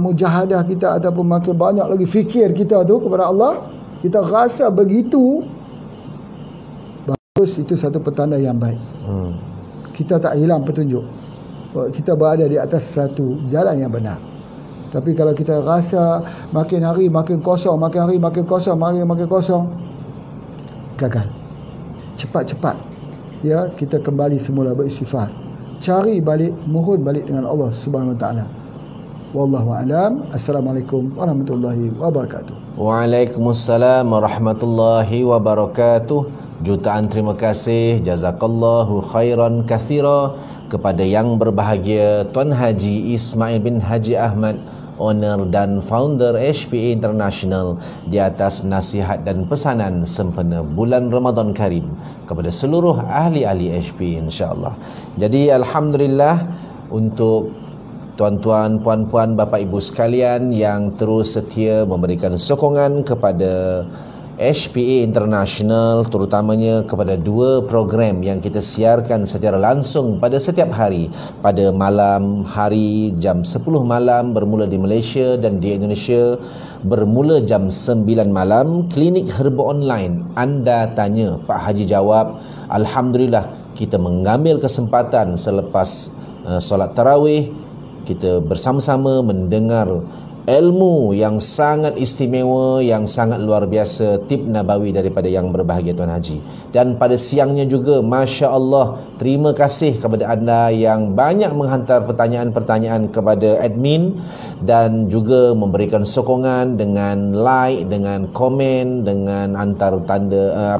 mujahadah kita, ataupun makin banyak lagi fikir kita tu kepada Allah, kita rasa begitu bagus, itu satu petanda yang baik. Kita tak hilang petunjuk, kita berada di atas satu jalan yang benar. Tapi kalau kita rasa makin hari makin kosong, makin hari makin kosong, makin kosong, gagal. Cepat-cepat ya kita kembali semula beristighfar, cari balik, mohon balik dengan Allah Subhanahu wa taala. Wallahu a'lam. Assalamualaikum warahmatullahi wabarakatuh. Waalaikumsalam warahmatullahi wabarakatuh. Jutaan terima kasih, jazakallahu khairan katsira kepada yang berbahagia Tuan Haji Ismail bin Haji Ahmad, owner dan founder HPA International, di atas nasihat dan pesanan sempena bulan Ramadan Karim kepada seluruh ahli-ahli HPA, insya-Allah. Jadi alhamdulillah untuk tuan-tuan, puan-puan, bapa ibu sekalian yang terus setia memberikan sokongan kepada HPA International, terutamanya kepada dua program yang kita siarkan secara langsung pada setiap hari pada malam hari jam 10 malam bermula di Malaysia, dan di Indonesia bermula jam 9 malam. Klinik Herba Online, anda tanya Pak Haji jawab. Alhamdulillah kita mengambil kesempatan selepas solat tarawih, kita bersama-sama mendengar ilmu yang sangat istimewa, yang sangat luar biasa, tip nabawi daripada yang berbahagia Tuan Haji. Dan pada siangnya juga, Masya Allah, terima kasih kepada anda yang banyak menghantar pertanyaan-pertanyaan kepada admin dan juga memberikan sokongan dengan like, dengan komen, dengan hantar tanda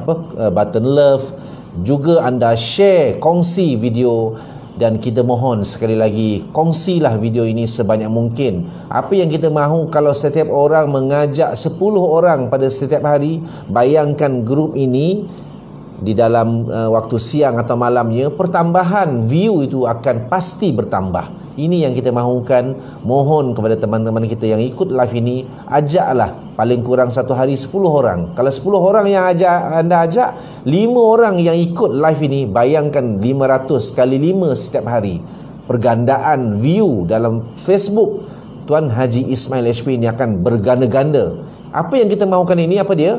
button love. Juga anda share, kongsi video. Dan kita mohon sekali lagi, kongsilah video ini sebanyak mungkin. Apa yang kita mahu kalau setiap orang mengajak 10 orang pada setiap hari, bayangkan grup ini di dalam waktu siang atau malamnya, pertambahan view itu akan pasti bertambah. Ini yang kita mahukan. Mohon kepada teman-teman kita yang ikut live ini, ajaklah paling kurang satu hari 10 orang. Kalau 10 orang yang anda ajak, 5 orang yang ikut live ini, bayangkan 500 kali 5 setiap hari. Pergandaan view dalam Facebook Tuan Haji Ismail HP ini akan berganda-ganda. Apa yang kita mahukan ini, apa dia?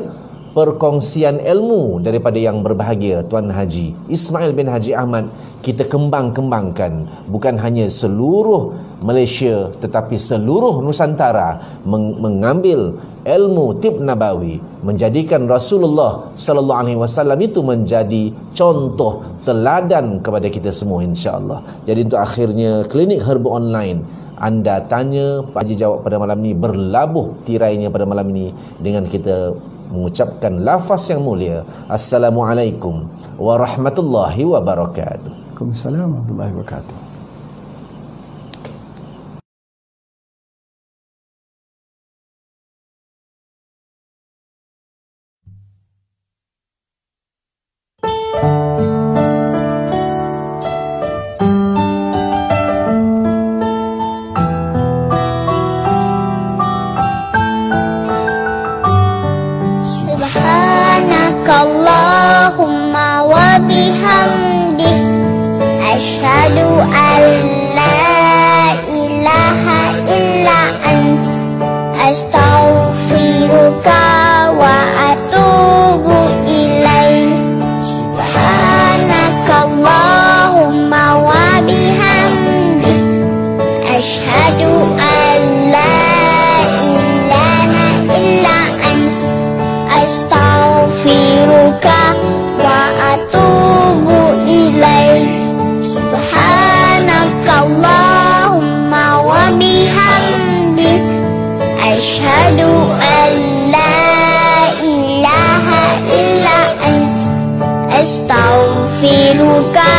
perkongsian ilmu daripada yang berbahagia Tuan Haji Ismail bin Haji Ahmad kita kembangkan, bukan hanya seluruh Malaysia tetapi seluruh Nusantara mengambil ilmu tib nabawi, menjadikan Rasulullah sallallahu alaihi wasallam itu menjadi contoh teladan kepada kita semua insya-Allah. Jadi untuk akhirnya klinik herba online, anda tanya, Pak Haji jawab pada malam ini, berlabuh tirainya pada malam ini dengan kita mengucapkan lafaz yang mulia, Assalamualaikum warahmatullahi wabarakatuh. Waalaikumsalam warahmatullahi wabarakatuh. Subhanakallahumma wa bihamdik asyhadu an la ilaha illa ant astaghfiruka wa atubu ilaik. Subhanakallahumma wa bihamdik asyhadu an la ilaha illa ant astaghfiruka wa atubu ilaik. Subhanakallahumma wa bihamdik asyhadu an la ilaha illa ant astaghfiruka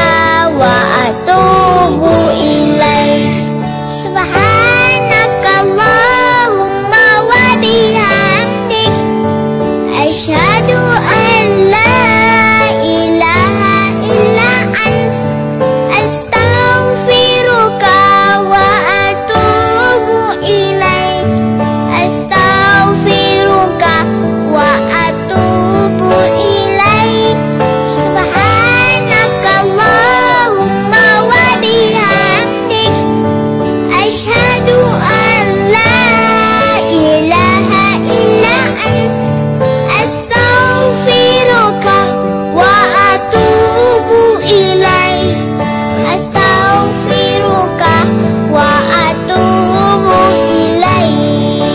wa atubu ilaik. Subhanakallahumma wa bihamdik asyhadu an la ilaha illa ant astaghfiruka wa atubu ilaik. Astaghfiruka wa atubu ilaik. Subhanakallahumma wa bihamdik asyhadu an la ilaha illa ant astaghfiruka wa atubu ilaik. Astaghfiruka wa atubu ilaik.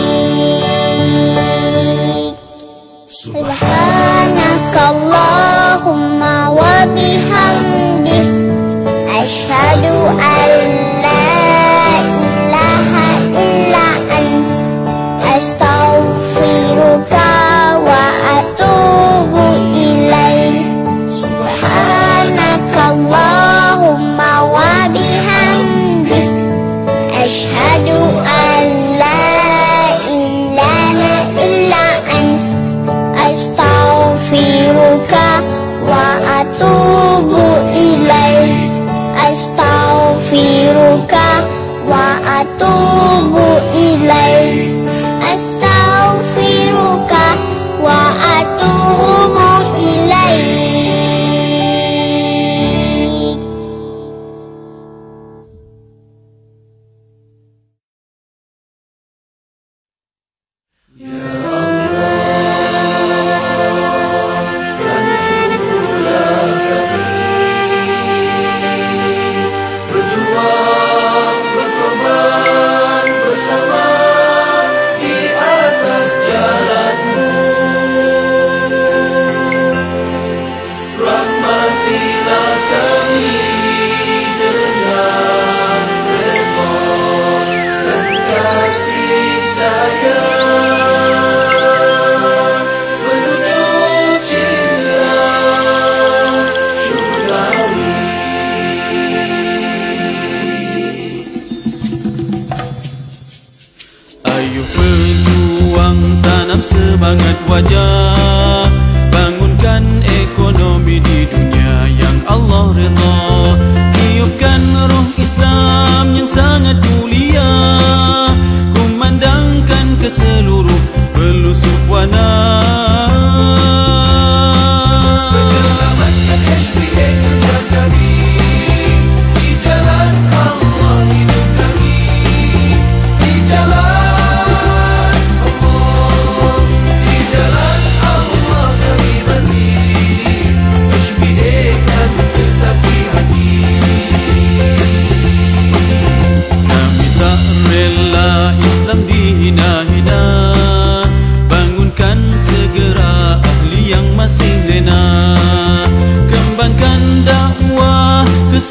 Subhanakallahumma wa bihamdik asyhadu an la ilaha illa ant astaghfiruka wa atubu ilaik. Subhanakallahumma wa bihamdik asyhadu an la ilaha illa ant astaghfiruka wa atubu ilaik. Astaghfiruka wa atubu ilaik. Astaghfiruka wa atubu ilaik. Berjuang, berkorban bersama di atas jalanmu. Rahmatilah kami dengan redha dan kasih sayang menuju cinta syurgawi. Ayo pejuang, tanam semangat wajah, bangunkan ekonomi di dunia yang Allah redha. Tiupkan roh Islam yang sangat mulia, kumandangkan ke seluruh pelosok wana. Menyelamatkan HPA kerja kami, di jalan Allah hidup kami, di jalan Allah, di jalan Allah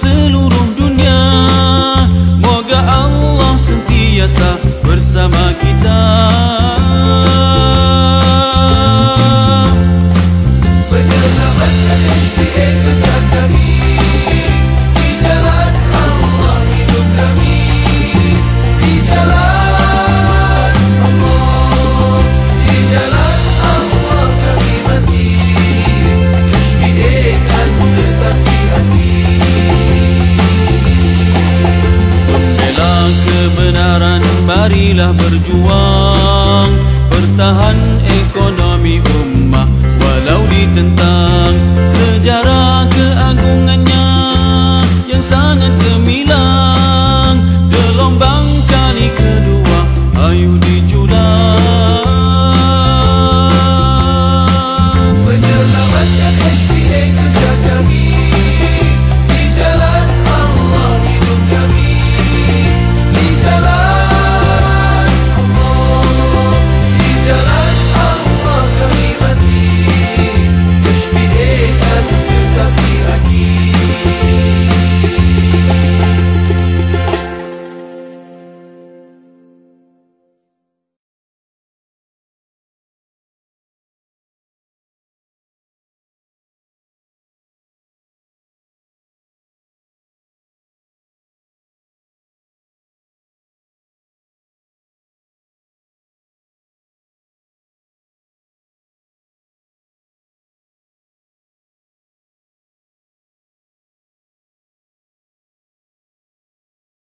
seluruh dunia. Moga Allah sentiasa bersama kita. Berselamatkan HPA kerja kami, di jalan Allah hidup kami, di jalan Allah, di jalan Allah kami mati. HPA kan tetap di hati. Membela kebenaran, marilah berjuang, pertahan ekonomi ummah walau ditentang sejarah.